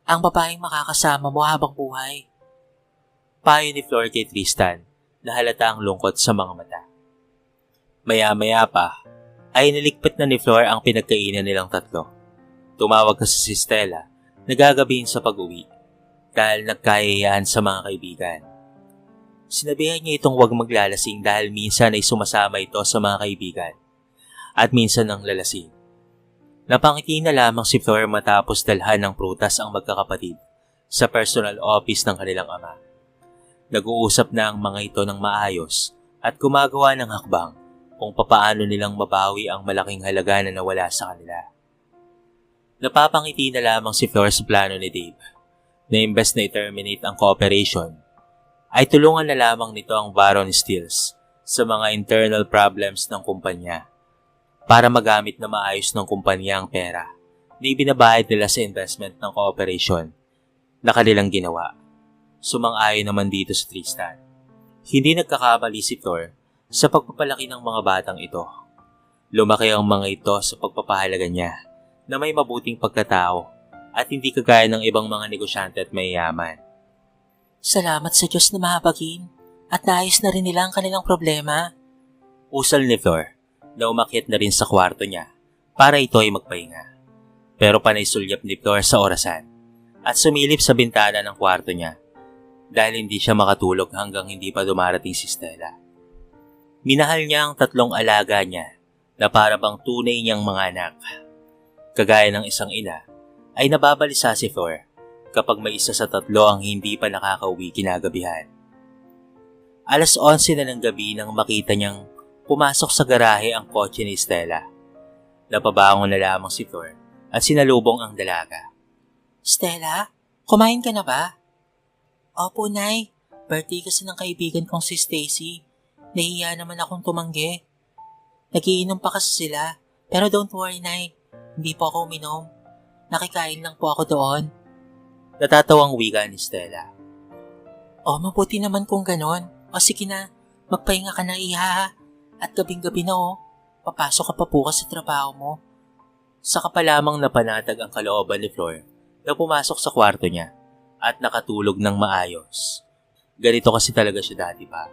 Ang babaeng makakasama mo habang buhay. Payo ni Flor kay Tristan na halata ang lungkot sa mga mata. Maya-maya pa ay nilikpit na ni Flor ang pinagkainan nilang tatlo. Tumawag kasi si Stella na gagabihin sa pag-uwi dahil nagkayayaan sa mga kaibigan. Sinabihan niya itong huwag maglalasing dahil minsan ay sumasama ito sa mga kaibigan at minsan ang lalasing. Napangiti na lamang si Flor matapos dalhan ng prutas ang magkakapatid sa personal office ng kanilang ama. Nag-uusap na ang mga ito ng maayos at gumagawa ng hakbang kung papaano nilang mabawi ang malaking halaga na nawala sa kanila. Napapangiti na lamang si Flor sa plano ni Dave na imbes na i-terminate ang cooperation, ay tulungan na lamang nito ang Baron Steels sa mga internal problems ng kumpanya para magamit na maayos ng kumpanya ang pera na ibinabayad nila sa investment ng cooperation na kanilang ginawa. Sumang-ayon naman dito si Tristan. Hindi nagkakamali si Flor sa pagpapalaki ng mga batang ito. Lumaki ang mga ito sa pagpapahalaga niya na may mabuting pagkatao at hindi kagaya ng ibang mga negosyante at mayayaman. Salamat sa Diyos na mahabagin at naayos na rin nila ang kanilang problema. Usal ni Flor na umakyat na rin sa kwarto niya para ito ay magpahinga. Pero panay sulyap ni Flor sa orasan at sumilip sa bintana ng kwarto niya dahil hindi siya makatulog hanggang hindi pa dumarating si Stella. Minahal niya ang tatlong alaga niya na para bang tunay niyang mga anak. Kagaya ng isang ina, ay nababalisa si Flor kapag may isa sa tatlo ang hindi pa nakakauwi kinagabihan. 11:00 na ng gabi nang makita niyang pumasok sa garahe ang kotse ni Stella. Napabangon na lamang si Flor at sinalubong ang dalaga. Stella, kumain ka na ba? Opo, Nay. Birthday kasi ng kaibigan kong si Stacy. Nahiya naman akong tumanggi. Nagiinom pa kasi sila. Pero don't worry, Nay. Hindi po ako uminom. Nakikain lang po ako doon. Natatawang wika ni Stella. Mabuti naman kung ganon. O sige na, magpahinga ka na, Iha. At gabing-gabi na papasok ka pa bukas sa trabaho mo. Saka pa lamang napanatag ang kalooban ni Flor na pumasok sa kwarto niya at nakatulog ng maayos. Ganito kasi talaga siya dati pa.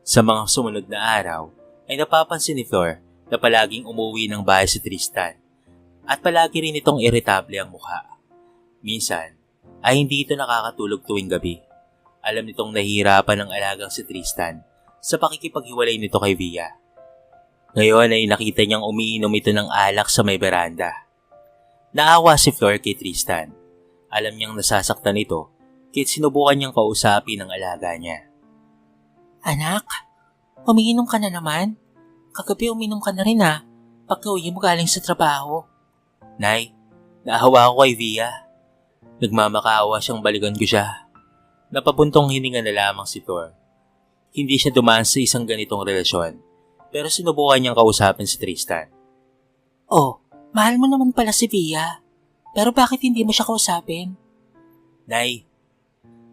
Sa mga sumunod na araw ay napapansin ni Flor na palaging umuwi ng bahay si Tristan at palagi rin itong iritable ang mukha. Minsan ay hindi ito nakakatulog tuwing gabi. Alam nitong nahihirapan ng alagang si Tristan sa pakikipaghiwalay nito kay Via. Ngayon ay nakita niyang umiinom ito ng alak sa may beranda. Naawa si Flor kay Tristan. Alam niyang nasasaktan ito kahit sinubukan niyang kausapin ang alaga niya. Anak, umiinom ka na naman? Kagabi uminom ka na rin pagka-uwi mo galing sa trabaho. Nay, naawa ako kay Via. Nagmamakaawa siyang balikan ko siya. Napapuntong hininga na lamang si Flor. Hindi siya dumaan sa isang ganitong relasyon, pero sinubukan niyang kausapin si Tristan. Mahal mo naman pala si Via. Pero bakit hindi mo siya kausapin? Nay,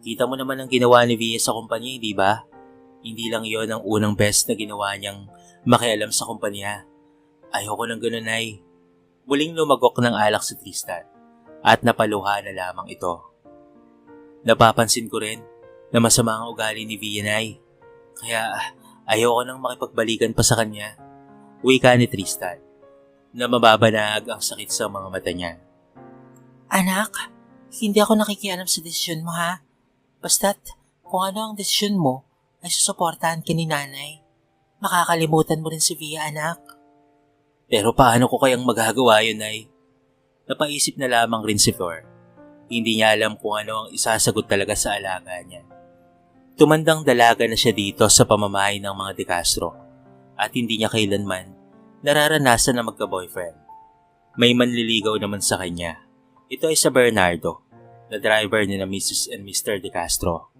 kita mo naman ang ginawa ni Via sa kumpanya, di ba? Hindi lang yon ang unang best na ginawa niyang makialam sa kumpanya. Ayoko ng ganun, Nay. Muling lumagok ng alak si Tristan at napaluha na lamang ito. Napapansin ko rin na masama ang ugali ni Via, Nay. Kaya ayoko nang makipagbalikan pa sa kanya. Wika ni Tristan na mababanag ang sakit sa mga mata niya. Anak, hindi ako nakikialam sa desisyon mo Basta't kung ano ang desisyon mo ay susuportahan ka ni Nanay. Makakalimutan mo rin si Via, anak. Pero paano ko kayang magagawa yun, Nay? Napaisip na lamang rin si Flor. Hindi niya alam kung ano ang isasagot talaga sa alaga niya. Tumandang dalaga na siya dito sa pamamahay ng mga De Castro at hindi niya kailanman nararanasan na magka-boyfriend. May manliligaw naman sa kanya. Ito ay sa Bernardo, na driver ni na Mrs. and Mr. De Castro.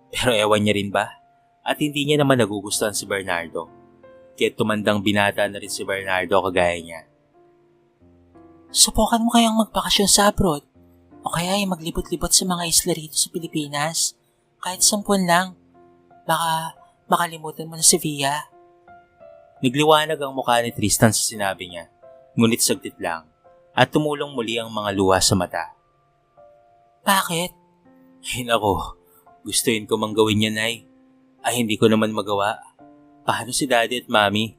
Pero ewan niya rin ba? At hindi niya naman nagugustuhan si Bernardo. Kaya tumandang binata na rin si Bernardo kagaya niya. Subukan mo kayang magbakasyon sa abroad o kaya ay maglibot-libot sa mga isla rito sa Pilipinas. Kahit 10 lang. Baka makalimutan mo na si Via. Nagliwanag ang mukha ni Tristan sa sinabi niya, ngunit saglit lang at tumulong muli ang mga luha sa mata. Bakit? Ay nako, gustuin ko mang gawin niya, Nay. Ay hindi ko naman magawa. Paano si Daddy at Mommy?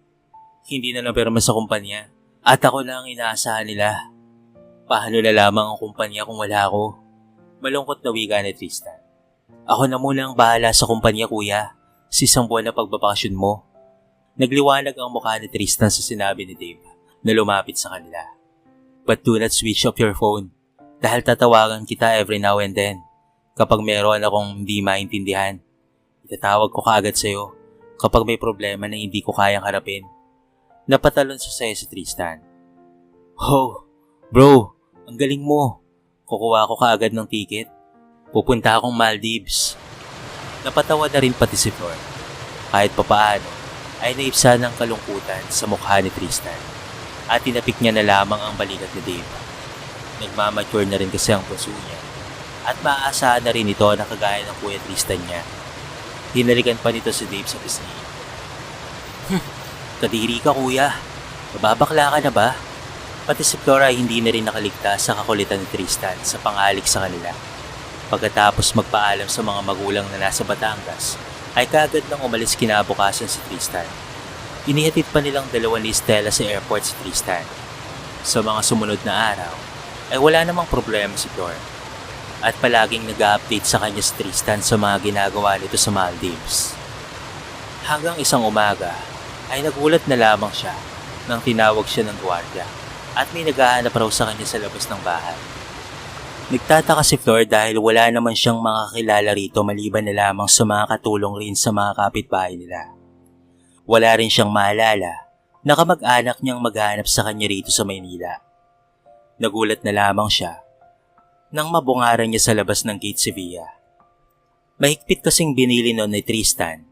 Hindi na napirma sa kumpanya at ako na ang inaasahan nila. Paano na lamang ang kumpanya kung wala ako? Malungkot na wika ni Tristan. Ako na muna ang bahala sa kumpanya, kuya. Sa isang buwan na pagbabakasyon mo. Nagliwanag ang mukha ni Tristan sa sinabi ni Dave na lumapit sa kanila. But do not switch off your phone dahil tatawagan kita every now and then. Kapag meron akong hindi maintindihan, itatawag ko kaagad sa'yo kapag may problema na hindi ko kayang harapin. Napatalon sa saya si Tristan. Oh, bro, ang galing mo. Kukuha ko kaagad ng ticket. Pupunta akong Maldives. Napatawa na rin pati si Flor. Kahit papaano, ay naipsa ng kalungkutan sa mukha ni Tristan at tinapik niya na lamang ang balikat ni Dave. Nagmamature na rin kasi ang puso niya at maaasahan na rin ito na kagaya ng Kuya Tristan niya. Hinalikan pa nito si Dave sa pisngi. Kadiri ka, kuya. Mababakla ka na ba? Pati si Flora ay hindi na rin nakaligtas sa kakulitan ni Tristan sa pangalik sa kanila. Pagkatapos magpaalam sa mga magulang na nasa Batangas, ay kaagad nang umalis kinabukasan si Tristan. Inihatid pa nilang dalawa ni Stella sa airport si Tristan. Sa mga sumunod na araw, ay wala namang problema si Flor. At palaging nag-update sa kanya si Tristan sa mga ginagawa nito sa Maldives. Hanggang isang umaga, ay nagulat na lamang siya nang tinawag siya ng gwardiya at may naghahanap raw sa kanya sa labas ng bahay. Nagtataka si Flor dahil wala naman siyang mga kakilala rito maliban na lamang sa mga katulong rin sa mga kapitbahay nila. Wala rin siyang maalala na kamag-anak niyang maghanap sa kanya rito sa Maynila. Nagulat na lamang siya nang mabungaran niya sa labas ng gate si Via. Mahigpit kasing binili noon ni Tristan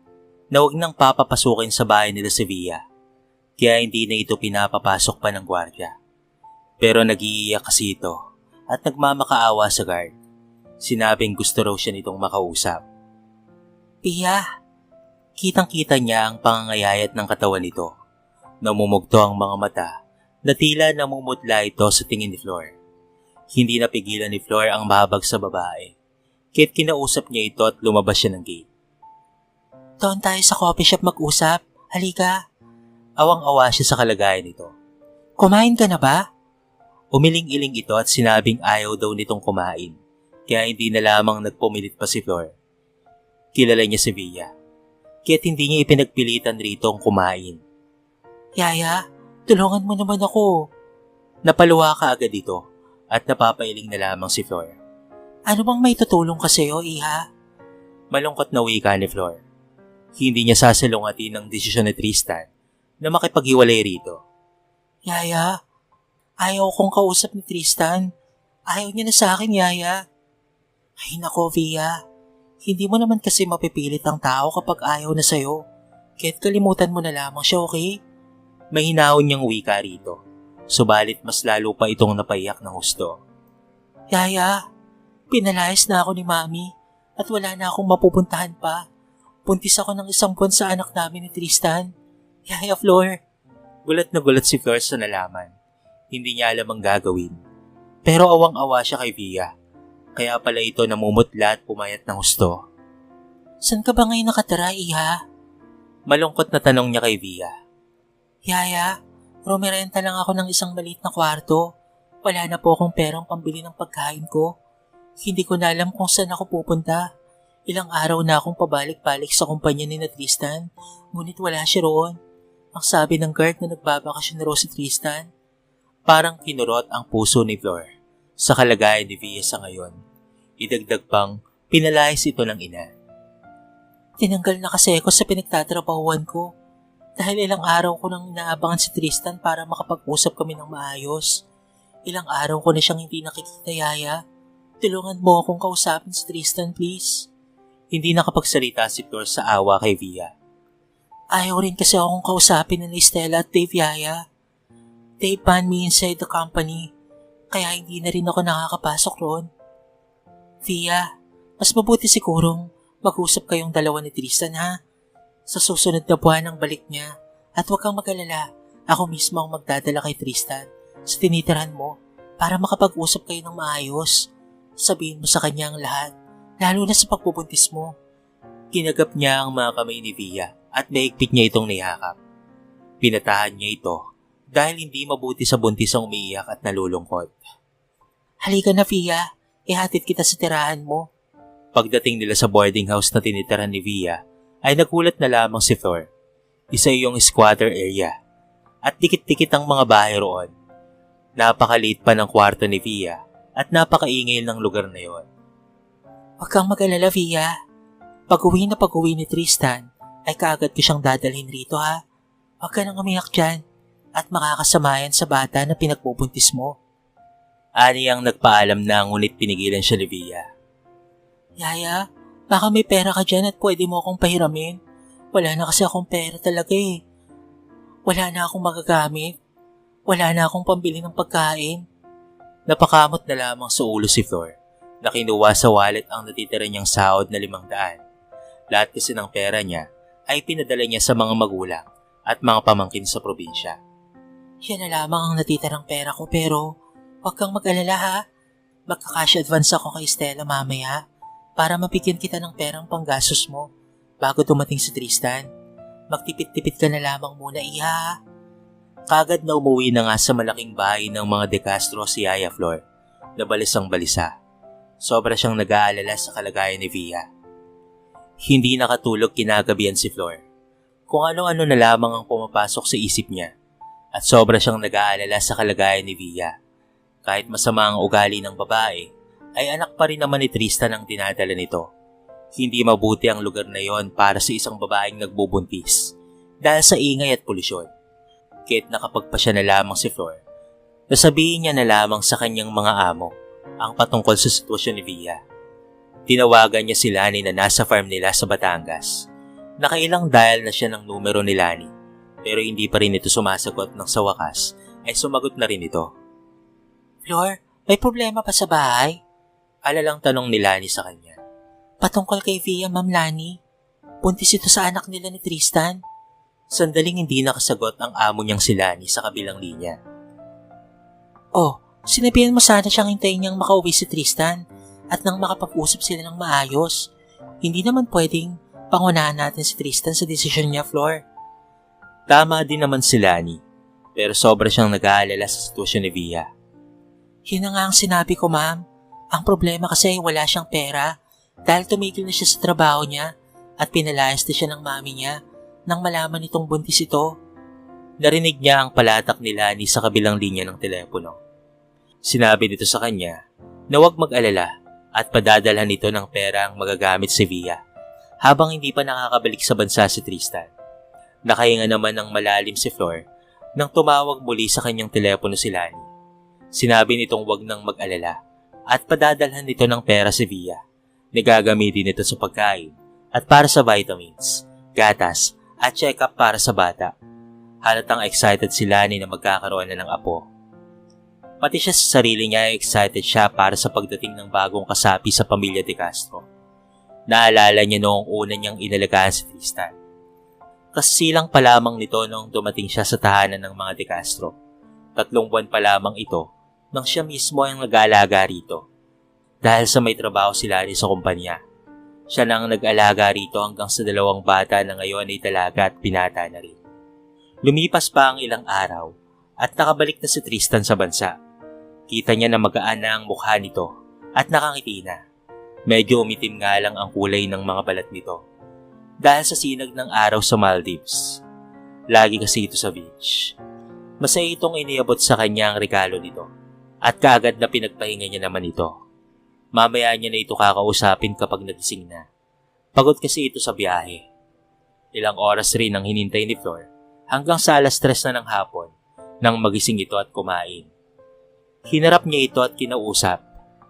na huwag nang papapasukin sa bahay nila si Via, kaya hindi na ito pinapapasok pa ng gwardya. Pero nag-iiyak kasi ito at nagmamakaawa sa guard. Sinabing gusto raw siya nitong makausap. Pia, Kitang-kita niya ang pangangayayat ng katawan nito. Namumugto ang mga mata na tila namumutla ito sa tingin ni Flor. Hindi napigilan ni Flor ang mahabag sa babae, kaya't kinausap niya ito at lumabas siya ng gate. doon tayo sa coffee shop mag-usap. Halika. Awang-awa siya sa kalagayan nito. Kumain ka na ba? Umiling-iling ito at sinabing ayaw daw nitong kumain, kaya hindi na lamang nagpumilit pa si Flor. Kilala niya si Via, kaya't hindi niya ipinagpilitan rito ang kumain. Yaya, tulungan mo naman ako. Napaluwa ka agad dito at napapailing na lamang si Flor. Ano bang may tutulong ka sa'yo, Iha? Malungkot na wika ni Flor. Hindi niya sasalungatin ang desisyon ni Tristan na makipaghiwalay rito. Yaya, ayaw kong kausap ni Tristan. Ayaw niya na sa akin, Yaya. Ay nako, Via. Hindi mo naman kasi mapipilit ang tao kapag ayaw na sa'yo. Kaya't kalimutan mo na lamang siya, okay? May hinahon niyang wika rito, subalit mas lalo pa itong napaiyak ng husto. Yaya, pinalayas na ako ni Mami at wala na akong mapupuntahan pa. Buntis ako ng 1 buwan sa anak namin ni Tristan. Yaya, Flor. Gulat na gulat si Flor sa nalaman. Hindi niya alam ang gagawin. Pero awang-awa siya kay Via. Kaya pala ito namumutla at pumayat ng husto. San ka ba ngayon nakatira, Iha? Malungkot na tanong niya kay Via. Yaya, rumirenta lang ako ng isang maliit na kwarto. Wala na po akong perang pambili ng pagkain ko. Hindi ko na alam kung saan ako pupunta. Ilang araw na akong pabalik-balik sa kumpanya ni na Tristan, ngunit wala siya roon. Ang sabi ng guard na nagbabakasyon na raw si Tristan. Parang kinurot ang puso ni Flor sa kalagayan ni Via sa ngayon. Idagdag pang pinalayas ito ng ina. Tinanggal na kasi ako sa pinagtatrabahuan ko. Dahil ilang araw ko nang inaabangan si Tristan para makapag-usap kami ng maayos. Ilang araw ko na siyang hindi nakikita, Yaya. Tulungan mo akong kausapin si Tristan, please. Hindi nakapagsalita si Flor sa awa kay Via. Ayaw rin kasi akong kausapin ni Stella at Dave, Yaya. They banned me inside the company, kaya hindi na rin ako nakakapasok roon. Via, mas mabuti sigurong mag-usap kayong dalawa ni Tristan, ha? Sa susunod na buwan ang balik niya, at huwag kang mag-alala, ako mismo ang magdadala kay Tristan sa tinitirahan mo para makapag-usap kayo ng maayos. Sabihin mo sa kanya ang lahat, lalo na sa pagbubuntis mo. Kinagap niya ang mga kamay ni Via at mahigpit niya itong niyakap. Pinatahan niya ito dahil hindi mabuti sa buntis ang umiiyak at nalulungkot. Halika na, Via. Ihatid kita sa tirahan mo. Pagdating nila sa boarding house na tinitirahan ni Via, ay nagulat na lamang si Flor. Isa yung squatter area at dikit-dikit ang mga bahay roon. Napakaliit pa ng kwarto ni Via at napakaingay ng lugar na yon. Huwag kang mag-alala, Via. Pag-uwi ni Tristan, ay kaagad ko siyang dadalhin rito, ha? Huwag ka nang umiyak dyan at makakasamayan sa bata na pinagbubuntis mo. Ani ang nagpaalam na ngunit pinigilan siya ni Via. Yaya, baka may pera ka dyan at pwede mo akong pahiramin. Wala na kasi akong pera talaga eh. Wala na akong magagamit. Wala na akong pambili ng pagkain. Napakamot na lamang sa ulo si Flor na kinuha sa wallet ang natitira niyang sahod na 500. Lahat kasi ng pera niya ay pinadala niya sa mga magulang at mga pamangkin sa probinsya. Yan na lamang ang natitirang pera ko pero huwag kang mag-alala, ha. Magka-cash advance ako kay Stella mamaya para mabigyan kita ng perang panggastos mo bago dumating si Tristan. Magtipid-tipid ka na lamang muna, Iha. Kagad na umuwi na nga sa malaking bahay ng mga De Castro si Yaya Flor na balisang balisa. Sobra siyang nag-aalala sa kalagayan ni Via. Hindi nakatulog kinagabihan si Flor. Kung ano-ano na lamang ang pumapasok sa isip niya at sobra siyang nag-aalala sa kalagayan ni Via. Kahit masama ang ugali ng babae, ay anak pa rin naman ni Tristan ang dinadala nito. Hindi mabuti ang lugar na yon para sa isang babaeng nagbubuntis dahil sa ingay at polusyon. Kahit nakapagpasya na lamang si Flor, nasabihin niya na lamang sa kanyang mga amo ang patungkol sa sitwasyon ni Via. Tinawagan niya si Lani na nasa farm nila sa Batangas. Nakailang dial na siya ng numero ni Lani, pero hindi pa rin ito sumasagot nang sa wakas ay sumagot na rin ito. Flor, may problema pa sa bahay? Alalang tanong ni Lani sa kanya. Patungkol kay Via, Ma'am Lani. Buntis ito sa anak nila ni Tristan. Sandaling hindi nakasagot ang amo niyang si Lani sa kabilang linya. Oh, sinabihan mo sana siyang hintayin niyang makauwi si Tristan at nang makapag-usap sila ng maayos. Hindi naman pwedeng pangunahan natin si Tristan sa desisyon niya, Flor. Tama din naman si Lani, pero sobra siyang nag-aalala sa sitwasyon ni Via. Yun na nga ang sinabi ko, ma'am. Ang problema kasi ay wala siyang pera dahil tumigil na siya sa trabaho niya at pinalayas na siya ng mami niya nang malaman nitong buntis ito. Narinig niya ang palatak ni Lani sa kabilang linya ng telepono. Sinabi nito sa kanya na huwag mag-alala at padadalhan nito ng pera ang magagamit si Via habang hindi pa nakakabalik sa bansa si Tristan. Nakahinga naman ng malalim si Flor nang tumawag muli sa kanyang telepono si Lani. Sinabi nitong huwag nang mag-alala at padadalhan nito ng pera si Via na gagamitin nito sa pagkain at para sa vitamins, gatas at check-up para sa bata. Halatang excited si Lani na magkakaroon na ng apo. Pati siya sa sarili niya ay excited siya para sa pagdating ng bagong kasapi sa pamilya De Castro. Naalala niya noong una niyang inalagaan si Tristan. Kasisilang pa lamang nito noong dumating siya sa tahanan ng mga De Castro. 3 buwan pa lamang ito nang siya mismo ang nag-aalaga rito. Dahil sa may trabaho si Lani sa kumpanya, siya nang nag-alaga rito hanggang sa 2 bata na ngayon ay dalaga at binata na rin. Lumipas pa ang ilang araw at nakabalik na si Tristan sa bansa. Kita niya na magaan na ang mukha nito at nakangiti na. Medyo umitim nga lang ang kulay ng mga balat nito dahil sa sinag ng araw sa Maldives. Lagi kasi ito sa beach. Masaya itong iniabot sa kanya ang regalo nito at kaagad na pinagpahinga niya naman ito. Mamaya niya na ito kakausapin kapag nagising na. Pagod kasi ito sa biyahe. Ilang oras rin ang hinintay ni Flor hanggang sa 3:00 na ng hapon nang magising ito at kumain. Hinarap niya ito at kinausap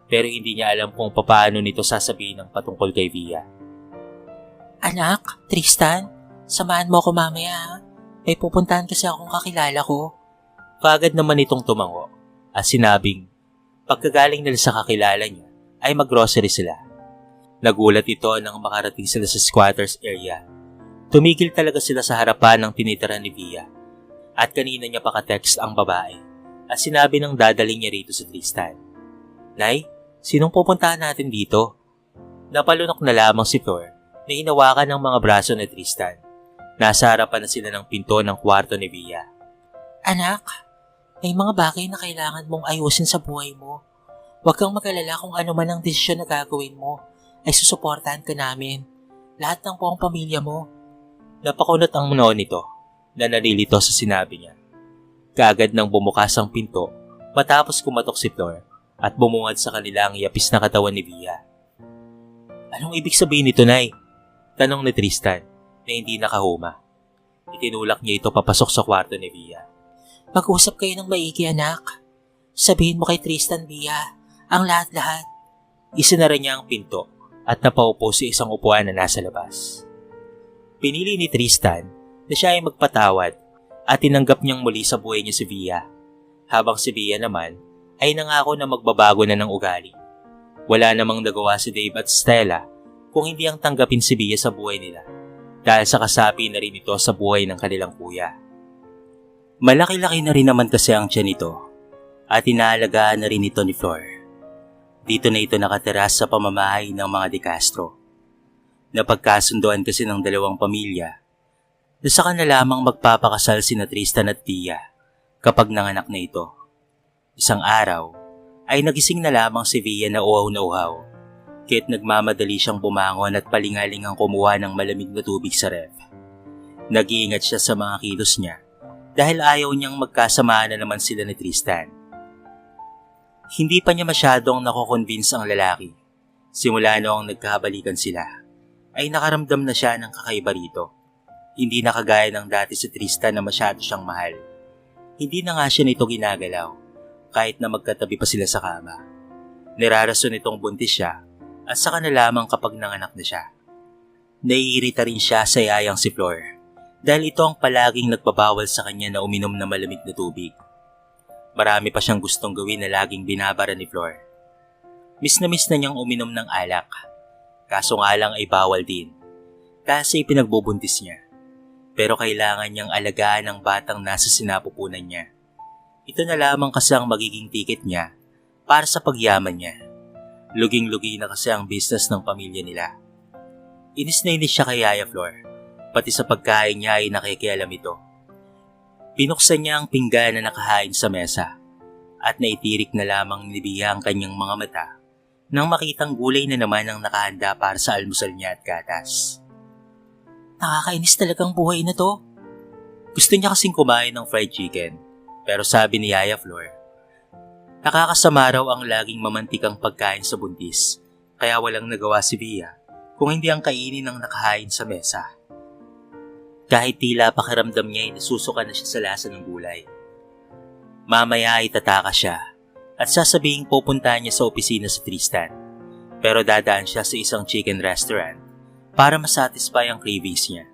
pero hindi niya alam kung paano nito sasabihin ang patungkol kay Via. Anak, Tristan, samahan mo ako mamaya. May pupuntahan kasi akong kakilala ko. Kaagad naman itong tumango at sinabing pagkagaling nila sa kakilala niya ay mag-grocery sila. Nagulat ito nang makarating sila sa squatters area. Tumigil talaga sila sa harapan ng tinitira ni Via at kanina niya paka-text ang babae at sinabi ng dadaling niya rito si Tristan. Nay, sinong pupuntahan natin dito? Napalunok na lamang si Flor na hinawakan ng mga braso ni Tristan. Nasa harapan na sila ng pinto ng kwarto ni Via. Anak, may mga bagay na kailangan mong ayusin sa buhay mo. Huwag kang mag-alala kung ano man ang desisyon na gagawin mo, ay susuportahan ka namin. Lahat ng buong pamilya mo. Napakunot ang noo nito na nalilito sa sinabi niya. Kaagad nang bumukas ang pinto matapos kumatok si Flor at bumungad sa kanila ang yapis na katawan ni Via. Anong ibig sabihin nito, Nay? Tanong ni Tristan na hindi nakahuma. Itinulak niya ito papasok sa kwarto ni Via. Mag-usap kayo ng maigi, anak. Sabihin mo kay Tristan, Via, ang lahat-lahat. Isinara niya ang pinto at napaupo sa isang upuan na nasa labas. Pinili ni Tristan na siya ay magpatawad at tinanggap niyang muli sa buhay niya si Via. Habang si Via naman ay nangako na magbabago na ng ugali. Wala namang nagawa si Dave at Stella kung hindi ang tanggapin si Via sa buhay nila dahil sa kasapi na rin ito sa buhay ng kanilang kuya. Malaki-laki na rin naman kasi ang tiyan nito at inaalagaan na rin ito ni Flor. Dito na ito nakatira sa pamamahay ng mga De Castro. Napagkasunduan kasi ng 2 pamilya na saka na lamang magpapakasal sina Tristan at Via kapag nanganak na ito. Isang araw ay nagising na lamang si Via na uhaw na uhaw kaya't nagmamadali siyang bumangon at palingalingang kumuha ng malamig na tubig sa ref. Nag-iingat siya sa mga kilos niya dahil ayaw niyang magkasamaan na naman sila ni Tristan. Hindi pa niya masyadong nakoconvince ang lalaki. Simula noong nagkabalikan sila, ay nakaramdam na siya ng kakaiba rito. Hindi na kagaya ng dati si Tristan na masyado siyang mahal. Hindi na nga siya nito ginagalaw, kahit na magkatabi pa sila sa kama. Nirarason itong buntis siya, at saka na lamang kapag nanganak na siya. Naiirita rin siya sa yayang si Flor dahil ito ang palaging nagbabawal sa kanya na uminom na malamig na tubig. Marami pa siyang gustong gawin na laging binabara ni Flor. Miss na niyang uminom ng alak, kaso nga lang ay bawal din kasi pinagbubuntis niya. Pero kailangan niyang alagaan ang batang nasa sinapupunan niya. Ito na lamang kasi ang magiging ticket niya para sa pagyaman niya. Luging-lugi na kasi ang business ng pamilya nila. Inis na inis siya kay Yaya Flor, pati sa pagkain niya ay nakikialam ito. Pinuksan niya ang pinggan na nakahain sa mesa at naitirik na lamang ni Bia ang kanyang mga mata nang makitang gulay na naman ang nakahanda para sa almusal niya at gatas. Nakakainis talagang buhay na to. Gusto niya kasing kumain ng fried chicken, pero sabi ni Yaya Flor, nakakasama raw ang laging mamantikang pagkain sa buntis, kaya walang nagawa si Bia kung hindi ang kainin ng nakahain sa mesa. Kahit tila pakiramdam niya ay nasusuka na siya sa lasa ng gulay. Mamaya ay tataka siya at sasabihing pupuntahan niya sa opisina si Tristan, pero dadaan siya sa isang chicken restaurant para masatisfy ang cravings niya.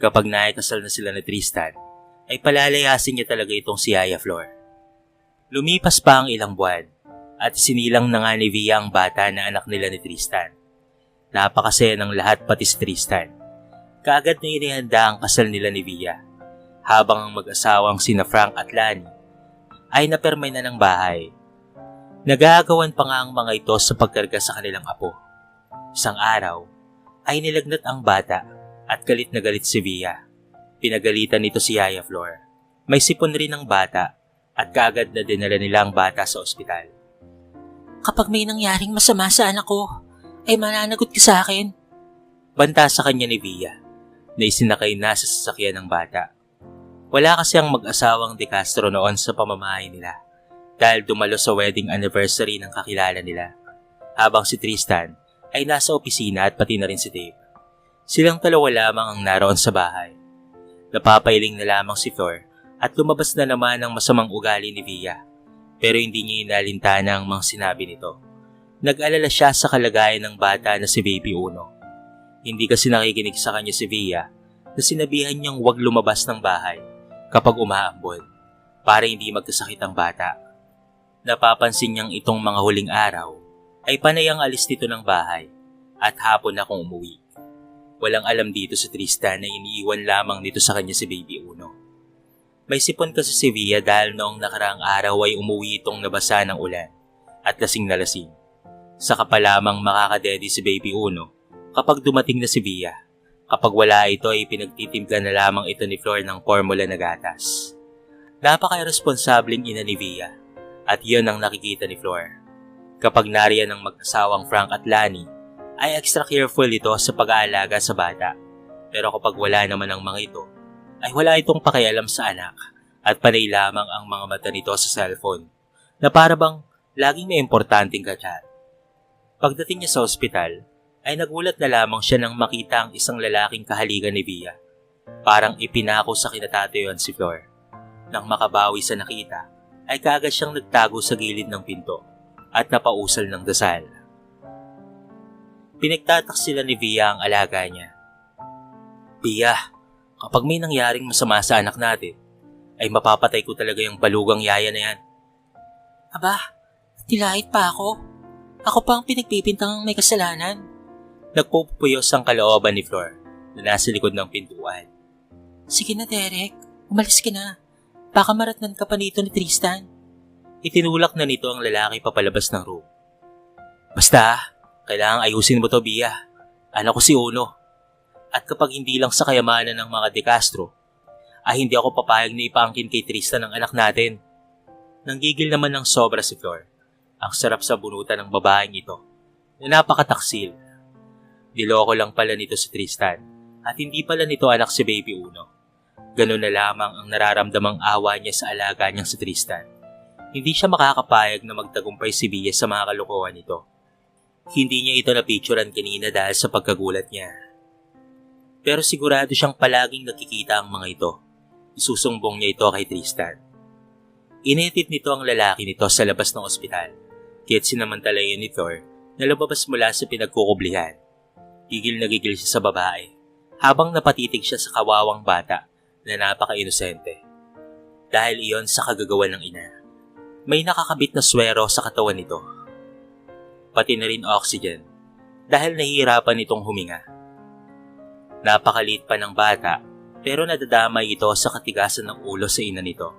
Kapag naikasal na sila ni Tristan, ay palalayasin niya talaga itong si Yaya Flor. Lumipas pa ang ilang buwan at sinilang na nga ni Via ang bata na anak nila ni Tristan. Napakasaya ng lahat pati si Tristan. Kaagad na inihanda ang kasal nila ni Via, habang ang mag-asawang sina Frank at Lani ay napermay na ng bahay. Nagagawan pa nga ang mga ito sa pagkarga sa kanilang apo. Isang araw ay nilagnat ang bata at galit na galit si Via. Pinagalitan nito si Yaya Flor. May sipon rin ang bata at kaagad na dinala nila ang bata sa ospital. Kapag may nangyaring masama sa anak ko, ay mananagot ka sa akin. Banta sa kanya ni Via na isinakay na sa sasakyan ng bata. Wala kasi ang mag-asawang De Castro noon sa pamamahay nila dahil dumalo sa wedding anniversary ng kakilala nila, habang si Tristan ay nasa opisina at pati na rin si Dave. Silang dalawa lamang ang naroon sa bahay. Napapailing na lamang si Flor at lumabas na naman ang masamang ugali ni Via, pero hindi niya inalintana ang mga sinabi nito. Nag-alala siya sa kalagayan ng bata na si Baby Uno. Hindi kasi nakikinig sa kanya si Via na sinabihan niyang huwag lumabas ng bahay kapag umaambon para hindi magkasakit ang bata. Napapansin niyang itong mga huling araw ay panay ang alis nito ng bahay at hapon na kung umuwi. Walang alam dito si Tristan na iniiwan lamang nito sa kanya si Baby Uno. May sipon kasi si Via dahil noong nakaraang araw ay umuwi itong nabasa ng ulan at lasing na lasing. Saka pa lamang makakadedi si Baby Uno kapag dumating na si Via. Kapag wala ito ay pinagtitimpla na lamang ito ni Flor ng formula na gatas. Napaka-irresponsableng ina ni Via at yun ang nakikita ni Flor. Kapag nariyan ng mag-asawang Frank at Lani, ay extra careful ito sa pag-aalaga sa bata. Pero kapag wala naman ang mga ito, ay wala itong pakialam sa anak at panay lamang ang mga mata nito sa cellphone na para bang laging may importanteng kachat. Pagdating niya sa ospital, ay nagulat na lamang siya nang makita ang isang lalaking kahaligan ni Via. Parang ipinako sa kinatatayuan si Flor. Nang makabawi sa nakita, ay kaagad siyang nagtago sa gilid ng pinto at napausal ng dasal. Pinagtatak sila ni Via ang alaga niya. Via, kapag may nangyaring masama sa anak natin, ay mapapatay ko talaga yung balugang yaya na yan. Aba, tilahit pa ako. Ako pa ang pinagpipintang may kasalanan. Nagpupuyos ang kalooban ni Flor na nasa likod ng pintuan. Sige na Derek, umalis ka na. Baka maratnan ka pa nito ni Tristan. Itinulak na nito ang lalaki papalabas ng room. Basta, kailangang ayusin mo to, Bia. Anak ko si Uno. At kapag hindi lang sa kayamanan ng mga De Castro, ay hindi ako papayag na ipaangkin kay Tristan ang anak natin. Nanggigil naman ng sobra si Flor. Ang sarap sa bunutan ng babaeng ito na napakataksil. Niloko lang pala nito si Tristan at hindi pala nito anak si Baby Uno. Ganun na lamang ang nararamdamang awa niya sa alaga niyang si Tristan. Hindi siya makakapayag na magtagumpay si Bia sa mga kalokohan nito. Hindi niya ito napicturan kanina dahil sa pagkagulat niya. Pero sigurado siyang palaging nakikita ang mga ito. Isusumbong niya ito kay Tristan. Inetid nito ang lalaki nito sa labas ng ospital. Kaya't sinamantalayan ni Thor na lumabas mula sa pinagkukublihan. Gigil na gigil siya sa babae habang napatitig siya sa kawawang bata na napaka-inosente. Dahil iyon sa kagagawan ng ina. May nakakabit na swero sa katawan nito. Pati na rin oxygen dahil nahihirapan itong huminga. Napakaliit pa ng bata pero nadadamay ito sa katigasan ng ulo sa ina nito.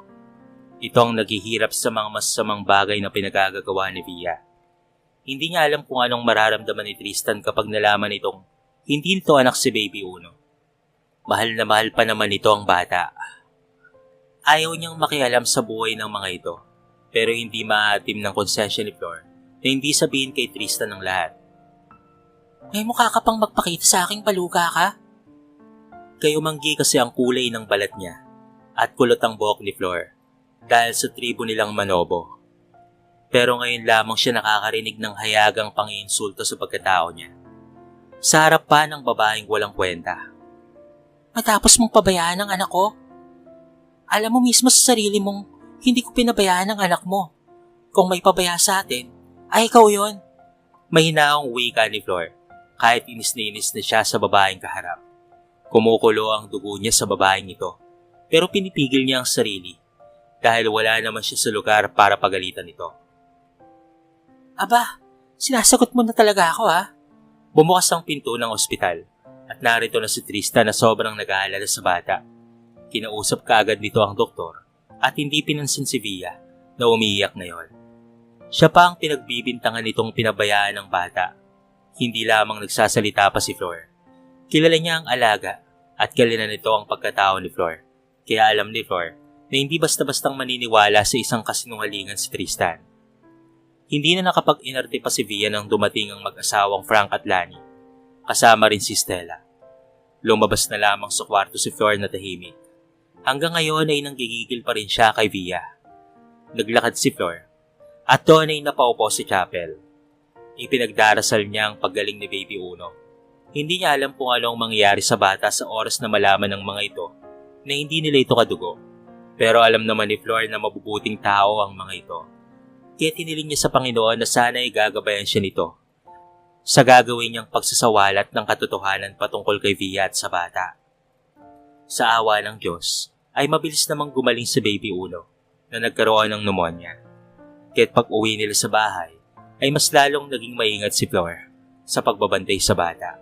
Ito ang naghihirap sa mga masasamang bagay na pinagagagawa ni Via. Hindi niya alam kung anong mararamdaman ni Tristan kapag nalaman itong hindi nito anak si Baby Uno. Mahal na mahal pa naman ito ang bata. Ayaw niyang makialam sa buhay ng mga ito, pero hindi maatim ng konsensya ni Flor na hindi sabihin kay Tristan ng lahat. May mukha ka pang magpakita sa aking baluga ka? Kayumanggi kasi ang kulay ng balat niya at kulot ang buhok ni Flor dahil sa tribo nilang Manobo. Pero ngayon lamang siya nakakarinig ng hayagang pang-iinsulto sa pagkatao niya. Sa harap pa ng babaeng walang kwenta. Matapos mong pabayaan ang anak ko? Alam mo mismo sa sarili mong hindi ko pinabayaan ang anak mo. Kung may pabaya sa atin, ay ikaw yon. Mahinaong wika ni Flor kahit inis na siya sa babaeng kaharap. Kumukulo ang dugo niya sa babaeng ito pero pinipigil niya ang sarili dahil wala naman siya sa lugar para pagalitan ito. Aba, sinasagot mo na talaga ako ha? Bumukas ang pinto ng ospital at narito na si Tristan na sobrang nag-aalala sa bata. Kinausap kaagad nito ang doktor at hindi pinansin si Via na umiiyak ngayon. Siya pa ang pinagbibintangan nitong pinabayaan ng bata. Hindi lamang nagsasalita pa si Flor. Kilala niya ang alaga at kilala nito ang pagkatao ni Flor. Kaya alam ni Flor na hindi basta-bastang maniniwala sa isang kasinungalingan si Tristan. Hindi na nakapag-inarte pa si Via nang dumating ang mag-asawang Frank at Lani. Kasama rin si Stella. Lumabas na lamang sa kwarto si Flor na tahimik. Hanggang ngayon ay nanggigigil pa rin siya kay Via. Naglakad si Flor at doon ay napaupo sa chapel. Ipinagdarasal niya ang paggaling ni Baby Uno. Hindi niya alam kung anong mangyayari sa bata sa oras na malaman ng mga ito na hindi nila ito kadugo. Pero alam naman ni Flor na mabubuting tao ang mga ito. Kaya tiniling niya sa Panginoon na sana ay gagabayan siya nito sa gagawin niyang pagsasawalat ng katotohanan patungkol kay Via at sa bata. Sa awa ng Diyos, ay mabilis namang gumaling si Baby Uno na nagkaroon ng pneumonia. Kaya't pag uwi nila sa bahay, ay mas lalong naging maingat si Flor sa pagbabantay sa bata.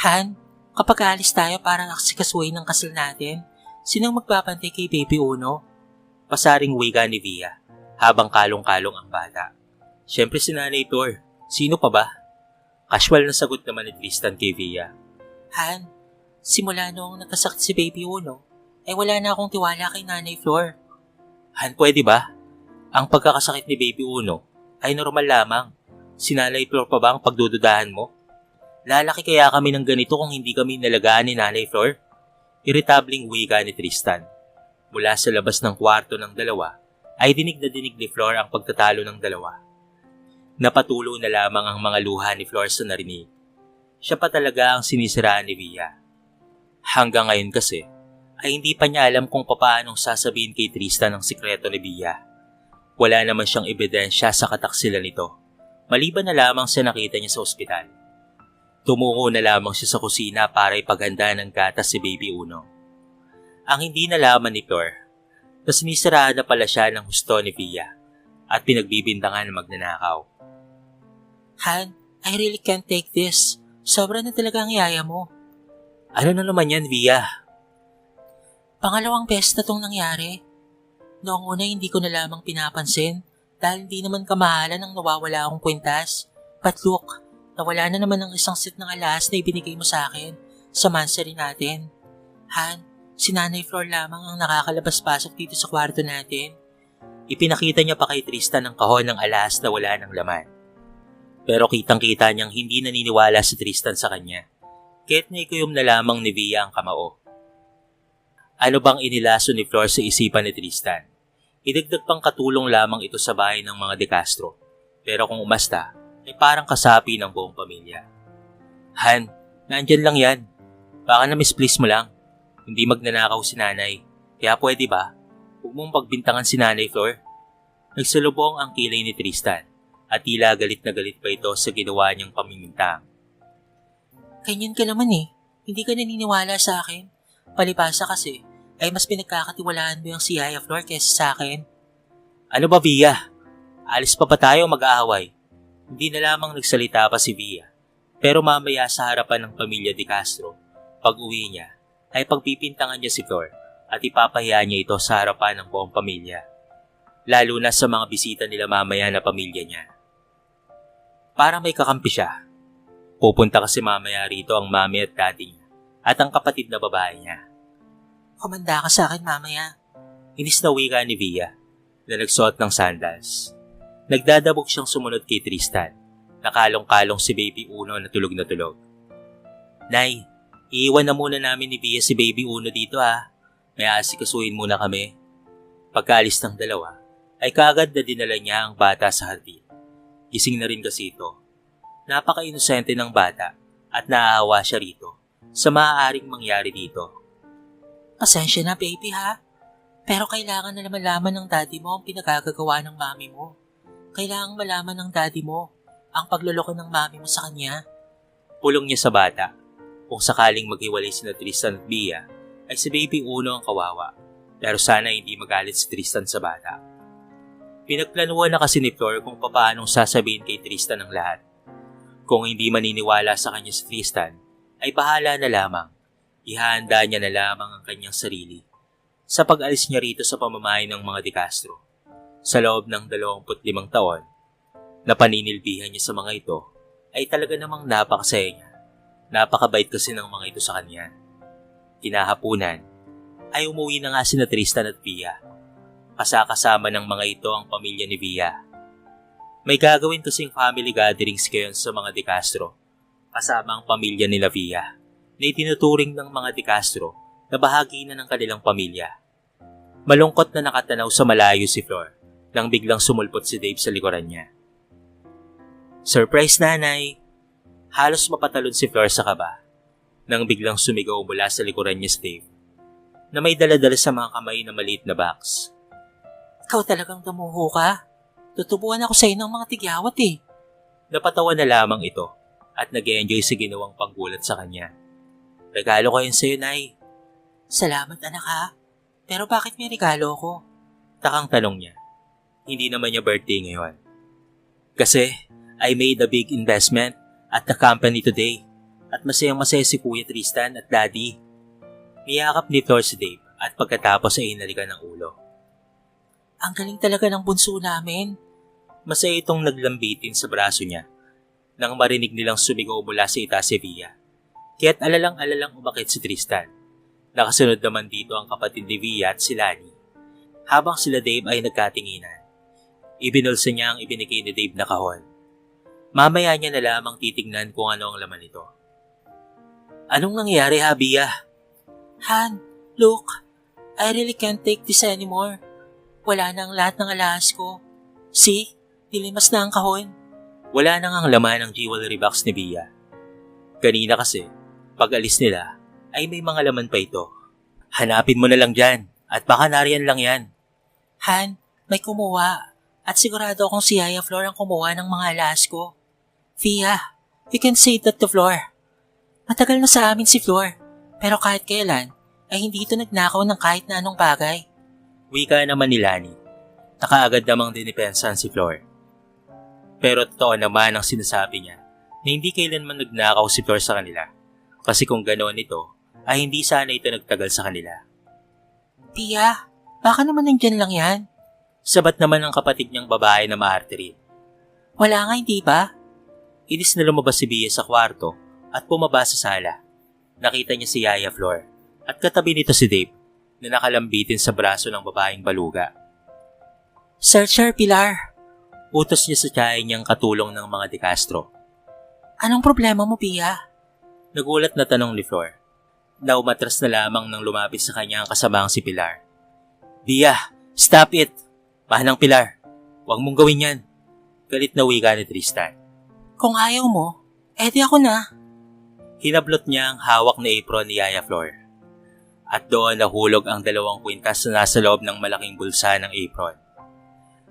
Han, kapag alis tayo para nakasikasuhin ng kasal natin, sinong magbabantay kay Baby Uno? Pasaring wika ni Via habang kalong-kalong ang bata. Siyempre si Nanay Flor, sino pa ba? Casual na sagot naman ni Tristan kay Via. Han, simula noong nagkasakit si Baby Uno, ay wala na akong tiwala kay Nanay Flor. Han, pwede ba? Ang pagkakasakit ni Baby Uno ay normal lamang. Si Nanay Flor pa ba ang pagdududahan mo? Lalaki kaya kami ng ganito kung hindi kami nalagaan ni Nanay Flor? Irritabling wika ni Tristan. Mula sa labas ng kwarto ng dalawa, ay dinig na dinig ni Flor ang pagtatalo ng dalawa. Napatulo na lamang ang mga luha ni Flor sa narinig. Siya pa talaga ang sinisiraan ni Via. Hanggang ngayon kasi, ay hindi pa niya alam kung paanong sasabihin kay Tristan ang sikreto ni Via. Wala naman siyang ebidensya sa kataksilan nito, maliban na lamang sa nakita niya sa ospital. Tumungo na lamang siya sa kusina para ipaghanda ng gatas si Baby Uno. Ang hindi nalaman ni Flor, na sinisiraan na pala siya ng husto ni Via at pinagbibintangan na magnanakaw. Han, I really can't take this. Sobra na talaga ang yaya mo. Ano na naman yan, Via? Pangalawang beses na tong nangyari. Noong una hindi ko na lamang pinapansin dahil hindi naman kamahalan ang nawawala akong kwintas. But look, nawala na naman ang isang set ng alas na ibinigay mo sa akin sa mansary natin. Han, si Nanay Flor lamang ang nakakalabas-pasok dito sa kwarto natin. Ipinakita niya pa kay Tristan ang kahon ng alas na wala ng laman. Pero kitang-kita niyang hindi naniniwala si Tristan sa kanya. Kaya't naikuyom na lamang ni Via ang kamao. Ano bang inilaso ni Flor sa isipan ni Tristan? Idagdag pang katulong lamang ito sa bahay ng mga De Castro. Pero kung umasta, ay parang kasapi ng buong pamilya. Han, nandyan lang yan. Baka na-misplace mo lang. Hindi magnanakaw si nanay. Kaya pwede ba? Huwag mong pagbintangan si Nanay Flor. Nagsalubong ang kilay ni Tristan at tila galit na galit pa ito sa ginawa niyang pamimintang. Ganyan ka naman eh. Hindi ka naniniwala sa akin. Palibasa kasi ay mas pinagkakatiwalaan mo yung si Yaya Flor kaysa sa akin. Ano ba, Via? Alis pa ba tayo mag-aaway? Hindi na lamang nagsalita pa si Via. Pero mamaya sa harapan ng pamilya De Castro, pag uwi niya, ay pagpipintangan niya si Flor at ipapahiya niya ito sa harapan ng buong pamilya. Lalo na sa mga bisita nila mamaya na pamilya niya. Para may kakampi siya. Pupunta kasi mamaya rito ang mami at daddy niya at ang kapatid na babae niya. Kumanda ka sa akin mamaya. Inis na wika ni Via na nagsuot ng sandals. Nagdadabog siyang sumunod kay Tristan. Nakalong-kalong si Baby Uno na tulog. Nay, iiwan na muna namin ni Via si Baby Uno dito ha. May aasikasuhin muna kami. Pagkaalis ng dalawa, ay kaagad na dinala niya ang bata sa hardin. Gising na rin kasi ito. Napaka-inosente ng bata at naaawa siya rito sa maaaring mangyari dito. Pasensya na baby ha. Pero kailangan na malaman ng daddy mo ang pinagagagawa ng mami mo. Kailangan malaman ng daddy mo ang pagluloko ng mami mo sa kanya. Pulong niya sa bata. Kung sakaling maghiwalay sina Tristan at Via, ay si Baby Uno ang kawawa. Pero sana hindi magalit si Tristan sa bata. Pinagplanuhan na kasi ni Flor kung paanong sasabihin kay Tristan ang lahat. Kung hindi maniniwala sa kanya si Tristan, ay bahala na lamang. Ihahanda niya na lamang ang kanyang sarili sa pag-alis niya rito sa pamamahay ng mga De Castro. Sa loob ng 25 taon na paninilbihan niya sa mga ito, ay talaga namang napakasaya niya. Napakabait kasi ng mga ito sa kanya. Kinahapunan, ay umuwi na nga sina Tristan at Via. Kasama ng mga ito ang pamilya ni Via. May gagawin kasing family gatherings ngayon sa mga De Castro, kasama ang pamilya nila Via, na itinuturing ng mga De Castro na bahagi na ng kanilang pamilya. Malungkot na nakatanaw sa malayo si Flor nang biglang sumulpot si Dave sa likuran niya. Surprise, nanay! Halos mapatalon si Flor sa kaba nang biglang sumigaw mula sa likuran niya si Dave na may daladala sa mga kamay na maliit na box. Ikaw talagang damuho ka. Tutubuan ako sa'yo ng mga tigyawat eh. Napatawa na lamang ito at nag-enjoy sa ginawang panggulat sa kanya. Regalo ko yun sa'yo, Nay. Salamat anak ha. Pero bakit may regalo ko? Takang tanong niya. Hindi naman niya birthday ngayon. Kasi I made a big investment at the company today at masayang-masaya si Kuya Tristan at Daddy. Niyakap ni Flor si Dave at pagkatapos ay inalikan ng ulo. Ang galing talaga ng bunso namin. Masaya itong naglambitin sa braso niya nang marinig nilang sumigaw mula sa itaas si Via. Kaya't alalang-alalang umakit si Tristan. Nakasunod naman dito ang kapatid ni Via at si Lani. Habang sila Dave ay nagkatinginan, ibinulsa niya ang ibinigay ni Dave na kahon. Mamaya niya na lamang titignan kung ano ang laman nito. Anong nangyari ha, Via? Han, look, I really can't take this anymore. Wala na ang lahat ng alahas ko. See, nilimas na ang kahon. Wala na ang laman ng jewelry box ni Via. Kanina kasi, pag alis nila, ay may mga laman pa ito. Hanapin mo na lang dyan at baka nariyan lang yan. Han, may kumuha at sigurado akong si Yaya Flor ang kumuha ng mga alahas ko. Via, you can say that to Flor. Matagal na sa amin si Flor, pero kahit kailan ay hindi ito nagnakaw ng kahit na anong bagay. Wika naman ni Lani. Nakaagad namang dinipensahan si Flor. Pero totoo naman ang sinasabi niya na hindi kailanman nagnakaw si Flor sa kanila. Kasi kung ganoon ito, ay hindi sana ito nagtagal sa kanila. Pia, baka naman nandyan lang yan. Sabat naman ang kapatid niyang babae na maarte rin. Wala nga, hindi ba? Inis na lumabas si Bia sa kwarto at bumaba sa sala. Nakita niya si Yaya Flor at katabi nito si Dave na nakalambitin sa braso ng babaeng baluga. Searcher, Pilar. Utos niya sa tiyahin niyang katulong ng mga De Castro. Anong problema mo, Pia? Nagulat na tanong ni Flor. Na umatras na lamang nang lumapit sa kanya ang kasamang si Pilar. Bia, stop it! Mahanang Pilar, huwag mong gawin yan. Galit na wika ni Tristan. Kung ayaw mo, edi ako na. Hinablot niya ang hawak na apron ni Yaya Flor. At doon nahulog ang 2 kwintas na nasa loob ng malaking bulsa ng apron.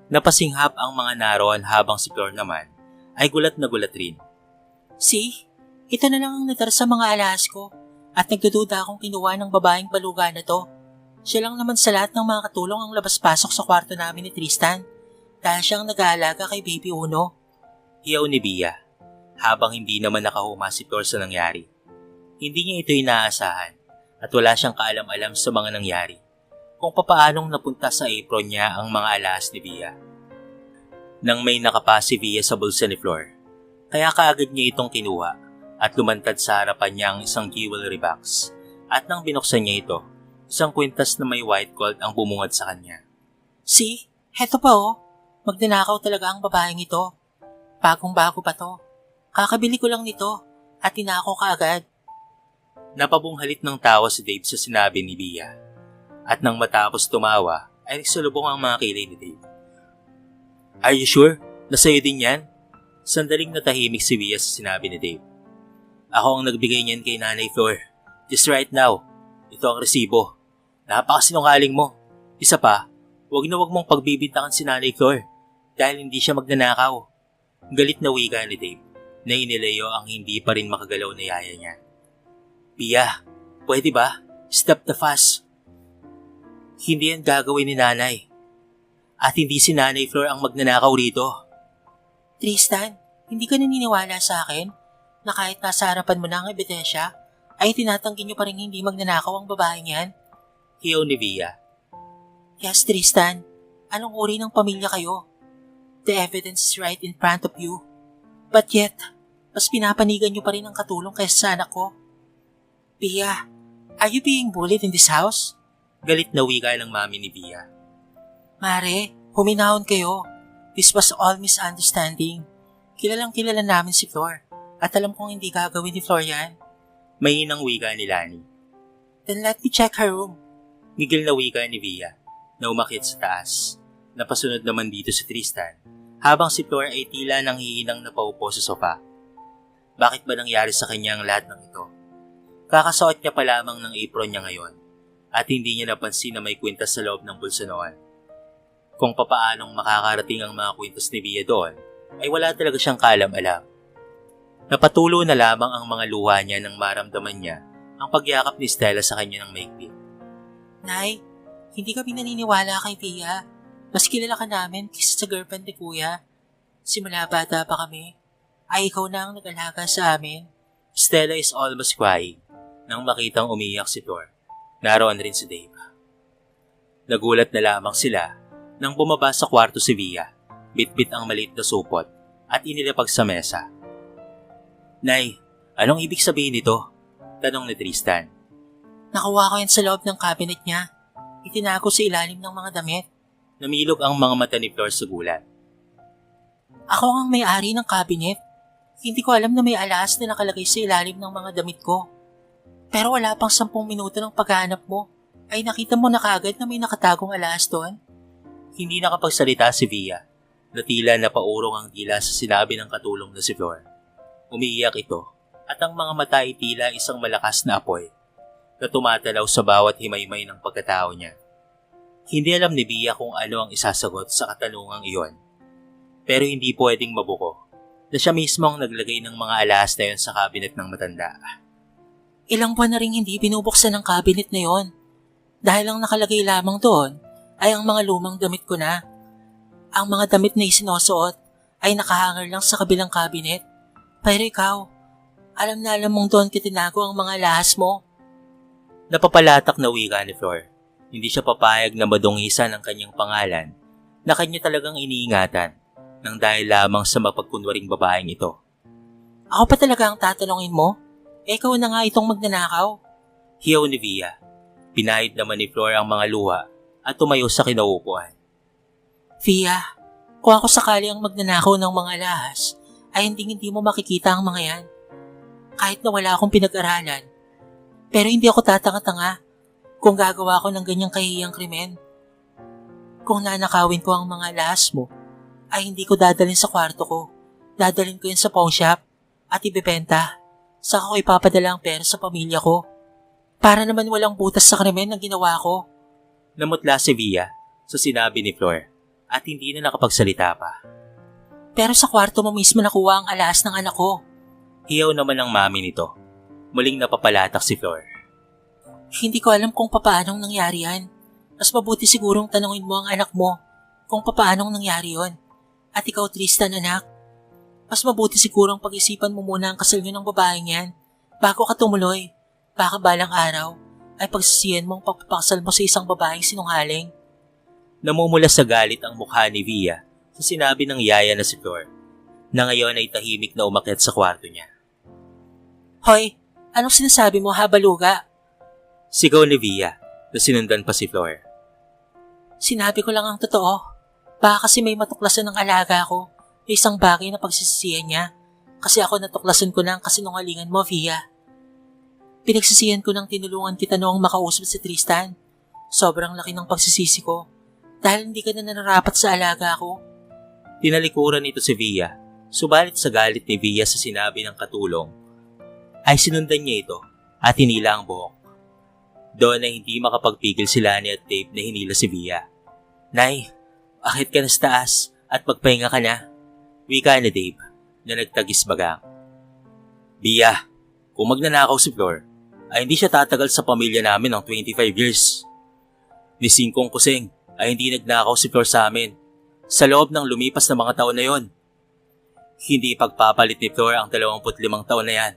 Napasinghap ang mga naroon habang si Flor naman ay gulat na gulat rin. See? Ito na lang ang natara sa mga alahas ko at nagdududa akong kinuha ng babaeng baluga na to. Siya lang naman sa lahat ng mga katulong ang labas-pasok sa kwarto namin ni Tristan dahil siyang nag-aalaga kay Baby Uno. Hiyaw ni Bia habang hindi naman nakahuma si Flor sa nangyari. Hindi niya ito inaasahan at wala siyang kaalam-alam sa mga nangyari kung papaanong napunta sa apron niya ang mga alahas ni Bia. Nang may nakapa si Bia sa bulsa ni Flor, kaya kaagad niya itong kinuha at lumantad sa harapan niya ang isang jewelry box at nang binuksan niya ito, isang kwintas na may white gold ang bumungad sa kanya. See? Heto pa oh. Magnanakaw talaga ang babaeng ito. Bagong-bago pa to. Kakabili ko lang nito at tinako kaagad. Napabunghalit ng tawa si Dave sa sinabi ni Bia at nang matapos tumawa ay nagsalubong ang mga kilay ni Dave. Are you sure? Nasa'yo din yan? Sandaling natahimik si Bia sa sinabi ni Dave. Ako ang nagbigay niyan kay Nanay Flor. Just right now. Ito ang resibo. Napakasinungaling mo. Isa pa, wag na wag mong pagbibintangan si Nanay Flor dahil hindi siya magnanakaw. Galit na wika ni Dave na inilayo ang hindi pa rin makagalaw na yaya niya. Bia, pwede ba? Stop the fuss. Hindi yan gagawin ni Nanay. At hindi si Nanay Flor ang magnanakaw rito. Tristan, hindi ka naniniwala sa akin na kahit nasa harapan mo na ang ebidensya, ay tinatanggi niyo pa rin hindi magnanakaw ang babaeng yan? Hiyaw ni Bia. Yes, Tristan. Anong uri ng pamilya kayo? The evidence is right in front of you. But yet, mas pinapanigan niyo pa rin ang katulong kaysa sa anak ko. Bia, are you being bullied in this house? Galit na wika ng mami ni Bia. Mare, huminahon kayo. This was all misunderstanding. Kilalang kilala namin si Flor at alam kong hindi gagawin ni Flor yan. Mahinang wika ni Lani. Then let me check her room. Migil na wika ni Bia na umakyat sa taas. Napasunod naman dito si Tristan habang si Flor ay tila nang hihinang napaupo sa sofa. Bakit ba nangyari sa kanya ang lahat ng ito? Kakasuot niya pa lamang ng apron niya ngayon at hindi niya napansin na may kwintas sa loob ng bulsa noon. Kung papaanong makakarating ang mga kwintas ni Bia doon ay wala talaga siyang kaalam-alam. Napatulo na lamang ang mga luha niya nang maramdaman niya ang pagyakap ni Stella sa kanya ng maigpit. Nay, hindi kami naniniwala kay Bia. Mas kilala ka namin kaysa sa girlfriend ni Kuya. Simula bata pa kami, ay ikaw na ang nag-alaga sa amin. Stella is almost crying nang makitang umiyak si Flor. Naroon rin si Dave. Nagulat na lamang sila nang bumaba sa kwarto si Bia, bitbit ang maliit na supot at inilapag sa mesa. Nay, anong ibig sabihin nito? Tanong ni Tristan. Nakuha ko yan sa loob ng cabinet niya. Itinago sa ilalim ng mga damit. Namilog ang mga mata ni Flor sa gulat. Ako ang may-ari ng cabinet. Hindi ko alam na may alahas na nakalagay sa ilalim ng mga damit ko. Pero wala pang 10 minuto ng paghahanap mo, ay nakita mo na kaagad na may nakatagong alahas doon. Hindi nakapagsalita si Bia, na tila napaurong ang dila sa sinabi ng katulong na si Flor. Umiiyak ito, at ang mga mata ay tila isang malakas na apoy, na tumatalaw sa bawat himaymay ng pagkatao niya. Hindi alam ni Bia kung ano ang isasagot sa katanungang iyon. Pero hindi pwedeng mabuko, na siya mismo ang naglagay ng mga alahas na yun sa cabinet ng matanda. Ilang buwan na rin hindi binubuksan ang cabinet na yon. Dahil ang nakalagay lamang doon ay ang mga lumang damit ko na. Ang mga damit na isinusuot ay nakahanger lang sa kabilang cabinet. Pero ikaw, alam na alam mong doon kitinago ang mga alahas mo. Napapalatak na wika ni Flor. Hindi siya papayag na madungisan ang kanyang pangalan na kanya talagang iniingatan nang dahil lamang sa mapagkunwaring babaeng ito. Ako pa talaga ang tatanungin mo? Ikaw na nga itong magnanakaw. Hiyaw ni Bia. Pinahid naman ni Flor ang mga luha at tumayo sa kinaupuan. Via, kung ako sakali ang magnanakaw ng mga alahas, ay hindi mo makikita ang mga yan. Kahit na wala akong pinag-aralan. Pero hindi ako tatanga-tanga kung gagawa ko ng ganyang kahihiyang krimen. Kung nanakawin ko ang mga alahas mo, ay hindi ko dadalhin sa kwarto ko. Dadalhin ko yun sa pawn shop at ibebenta. Saka ko ipapadala ang pera sa pamilya ko. Para naman walang butas sa krimen na ginawa ko. Namutla si Via sa sinabi ni Flor at hindi na nakapagsalita pa. Pero sa kwarto mo mismo nakuha ang alahas ng anak ko. Hiyaw naman ang mami nito. Muling napapalatak si Flor. Hindi ko alam kung papaanong nangyari yan. Mas mabuti sigurong tanungin mo ang anak mo kung papaanong nangyari yon. At ikaw, Tristan, anak. Mas mabuti sigurong pag-isipan mo muna ang kasal niyo ng babaeng yan bago ka tumuloy. Baka balang araw ay pagsisiyan mo ang pagpapakasal mo sa isang babaeng sinungaling. Namumula sa galit ang mukha ni Via sa sinabi ng yaya na si Flor, na ngayon ay tahimik na umakyat sa kwarto niya. Hoy, anong sinasabi mo, habaluga? Sigaw ni Via na sinundan pa si Flor. Sinabi ko lang ang totoo. Baka kasi may matuklasan ng alaga ko na isang bagay na pagsisisihan niya kasi ako natuklasan ko na ang kasinungalingan mo, Via. Pinagsisihan ko nang tinulungan kita noong makausap si Tristan. Sobrang laki ng pagsisisi ko dahil hindi ka na nararapat sa alaga ko. Tinalikuran nito si Via, subalit sa galit ni Via sa sinabi ng katulong, ay sinundan niya ito at hinila ang buhok. Doon ay hindi makapagpigil si Lani at Dave na hinila si Via. Nay, akit ka na sa taas at magpahinga ka na. Wika ni Dave na nagtagis bagang. Via, kung magnanakaw si Flor, ay hindi siya tatagal sa pamilya namin ng 25 years. Ni Singkong Kuseng ay hindi nagnakaw si Flor sa amin sa loob ng lumipas na mga taon na yon. Hindi pagpapalit ni Flor ang 25 taon na yan.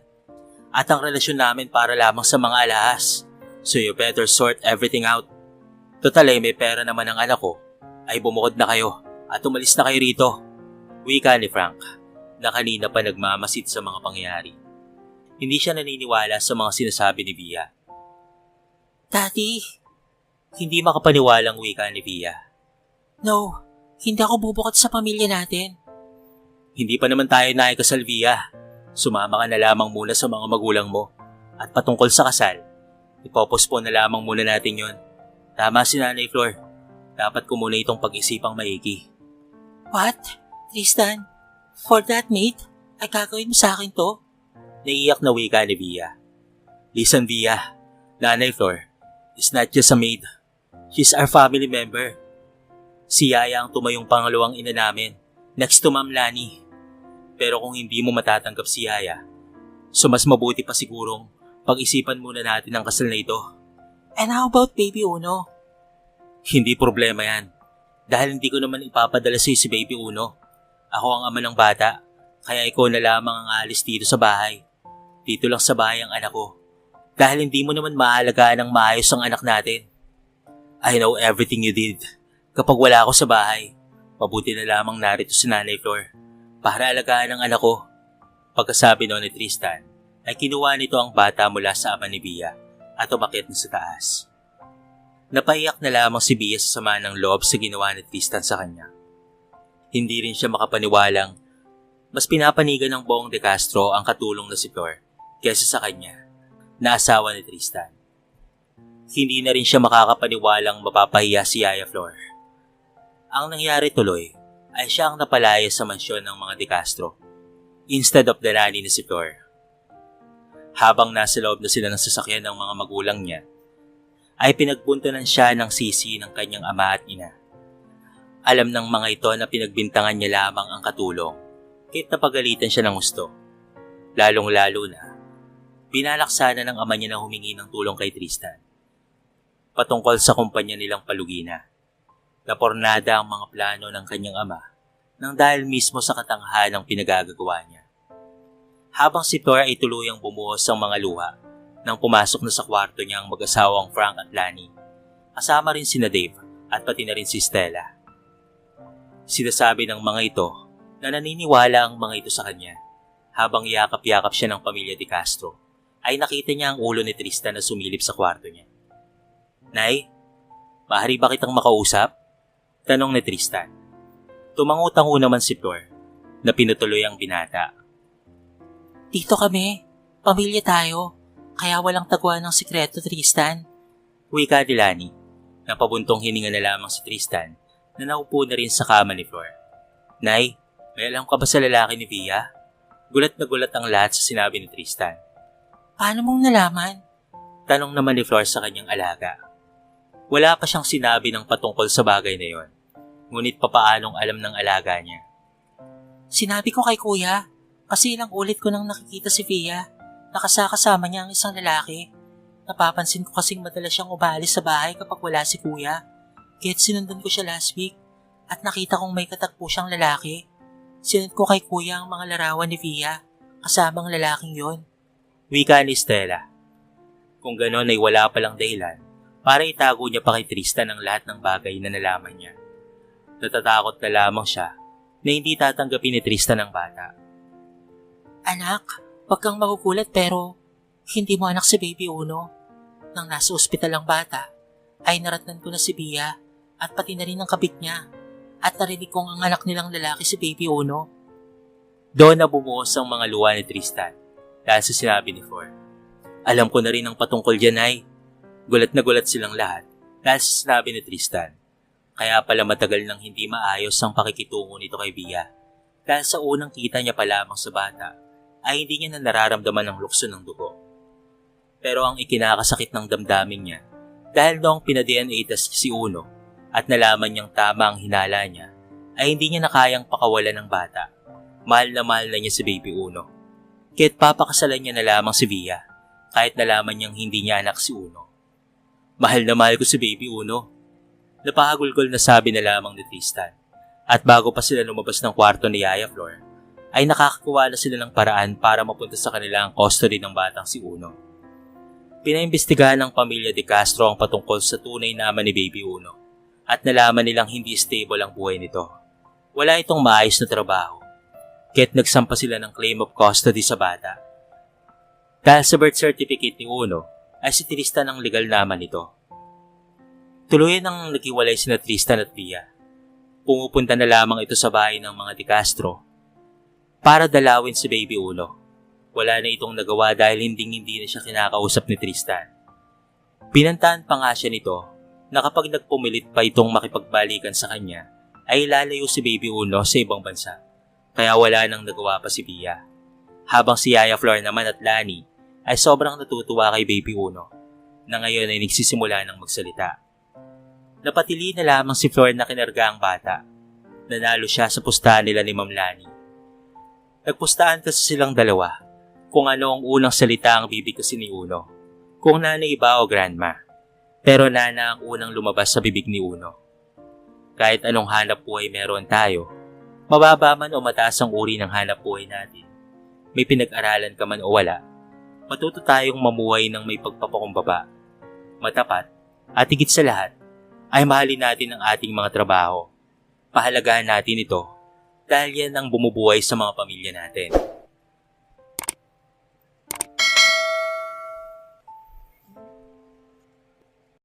At ang relasyon namin para lamang sa mga alahas. So you better sort everything out. Total ay may pera naman ang anak ko, ay bumukod na kayo at umalis na kayo rito. Wika ni Frank na kanina pa nagmamasid sa mga pangyayari. Hindi siya naniniwala sa mga sinasabi ni Via. Daddy, Hindi makapaniwalang wika ni Via. no, hindi ako bubukod sa pamilya natin. Hindi pa naman tayo nakikasal, Via. Sumama ka na lamang muna sa mga magulang mo. At patungkol sa kasal, ipopospone na lamang muna natin yon. Tama si Nanay Flor. Dapat ko muna itong pag-isipang maigi. What? Tristan, for that mate, ay gagawin mo sa akin to? Naiiyak na wika ni Via. Listen, Via. Nanay Flor is not just a maid. She's our family member. Si Yaya ang tumayong pangalawang ina namin, next to Ma'am Lani. Pero kung hindi mo matatanggap si Yaya, so mas mabuti pa sigurong pag-isipan muna natin ang kasal na ito. And how about Baby Uno? Hindi problema yan. Dahil hindi ko naman ipapadala sa'yo si Baby Uno. Ako ang ama ng bata, kaya ikaw na lamang ang aalis dito sa bahay. Dito lang sa bahay ang anak ko. Dahil hindi mo naman maalagaan ng maayos ang anak natin. I know everything you did. Kapag wala ako sa bahay, mabuti na lamang narito si Nanay Flor para alagaan ang anak ko. Pagkasabi noon ni Tristan, ay kinuha nito ang bata mula sa ama ni Via at umakyat na sa taas. Napaiyak na lamang si Via sa sama ng loob sa ginawa ni Tristan sa kanya. Hindi rin siya makapaniwalang mas pinapanigan ng Bong de Castro ang katulong na si Flor kaysa sa kanya na asawa ni Tristan. Hindi na rin siya makakapaniwalang mapapahiya si Yaya Flor. Ang nangyari tuloy ay siya ang napalaya sa mansyon ng mga de Castro instead of the nanny ni si Flor. Habang nasa loob na sila ng sasakyan ng mga magulang niya, ay pinagbuntanan siya ng sisi ng kanyang ama at ina. Alam ng mga ito na pinagbintangan niya lamang ang katulong, kahit napagalitan siya ng gusto. Lalong-lalo na, binalak sana ng ama niya na humingi ng tulong kay Tristan. Patungkol sa kumpanya nilang Palugina, napornada ang mga plano ng kanyang ama nang dahil mismo sa katanghahan ng pinagagagawa niya. Habang si Flor ay tuluyang bumuhos ang mga luha nang pumasok na sa kwarto niya ang mag-asawang Frank at Lani, kasama rin sina Dave at pati na rin si Stella. Sinasabi ng mga ito na naniniwala ang mga ito sa kanya. Habang yakap-yakap siya ng pamilya de Castro, ay nakita niya ang ulo ni Tristan na sumilip sa kwarto niya. Nay, maaari ba kitang makausap? Tanong ni Tristan. Tumango-tango naman si Flor na pinutuloy ang binata. Dito kami, pamilya tayo, kaya walang taguan ng sikreto, Tristan. Wika ni Lani, na pabuntong hininga na lamang si Tristan na naupo na rin sa kama ni Flor. Nay, may alam ka ba sa lalaki ni Via? Gulat na gulat ang lahat sa sinabi ni Tristan. Paano mong nalaman? Tanong naman ni Flor sa kanyang alaga. Wala pa siyang sinabi ng patungkol sa bagay na yon. ngunit papaanong alam ng alaga niya. Sinabi ko kay kuya, kasi ilang ulit ko nang nakikita si Via. Nakasakasama niya ang isang lalaki. Napapansin ko kasing madalas siyang umalis sa bahay kapag wala si kuya. Kaya't sinundan ko siya last week at nakita kong may katagpo siyang lalaki. Sinunod ko kay kuya ang mga larawan ni Via, kasamang lalaking yon. Wika ni Stella. Kung ganon ay wala palang dahilan para itago niya pa kay Tristan ang lahat ng bagay na nalaman niya. Natatakot na lamang siya na hindi tatanggapin ni Tristan ang bata. Anak, wag kang magugulat pero hindi mo anak si Baby Uno. Nang nasa ospital ang bata, ay naratnan ko na si Via at pati na rin ang kabit niya. At narinig kong ang anak nilang lalaki si Baby Uno. Doon na bumuhos ang mga luha ni Tristan dahil sa sinabi ni Flor. Alam ko na rin ang patungkol dyan ay. Gulat na gulat silang lahat dahil sa sinabi ni Tristan. Kaya pala matagal nang hindi maayos ang pakikitungo nito kay Via. Dahil sa unang kita niya pa lamang sa bata, ay hindi niya na nararamdaman ang lukso ng dugo. Pero ang ikinakasakit ng damdamin niya, dahil noong pina-DNA test si Uno at nalaman niyang tama ang hinala niya, ay hindi niya na kayang pakawalan ng bata. Mahal na niya si Baby Uno. Kaya't papakasalan niya na lamang si Via, kahit nalaman niyang hindi niya anak si Uno. Mahal na mahal ko si Baby Uno. Napahagulgol na sabi na lamang ni Tristan. At bago pa sila lumabas ng kwarto ni Yaya Flor, ay nakakakuha na sila ng paraan para mapunta sa kanila ang custody ng batang si Uno. Pinaimbestigahan ng pamilya de Castro ang patungkol sa tunay na ama ni Baby Uno at nalaman nilang hindi stable ang buhay nito. Wala itong maayos na trabaho, kaya't nagsampa sila ng claim of custody sa bata. Dahil sa birth certificate ni Uno, ay si Tristan ang legal na ama nito. Tuluyan ang naghiwalay sina Tristan at Via. Pumupunta na lamang ito sa bahay ng mga de Castro para dalawin si Baby Uno. Wala na itong nagawa dahil hindi na siya kinakausap ni Tristan. Pinantahan pa nga siya nito na kapag nagpumilit pa itong makipagbalikan sa kanya, ay lalayo si Baby Uno sa ibang bansa. Kaya wala nang nagawa pa si Via. Habang si Yaya Flor naman at Lani ay sobrang natutuwa kay Baby Uno na ngayon ay nagsisimula ng magsalita. Napatili na lamang si Flor na kinarga ang bata. Nanalo siya sa pustahan nila ni Ma'am Lani. Nagpustahan kasi silang dalawa kung ano ang unang salita ang bibigkasin ni Uno, kung nanay ba o grandma. Pero nana ang unang lumabas sa bibig ni Uno. Kahit anong hanap buhay meron tayo, mababa man o mataas ang uri ng hanap buhay natin, may pinag-aralan ka man o wala, matuto tayong mamuhay ng may pagpapakumbaba, matapat, at higit sa lahat, ay mahalin natin ang ating mga trabaho. Pahalagahan natin ito dahil yan ang bumubuhay sa mga pamilya natin.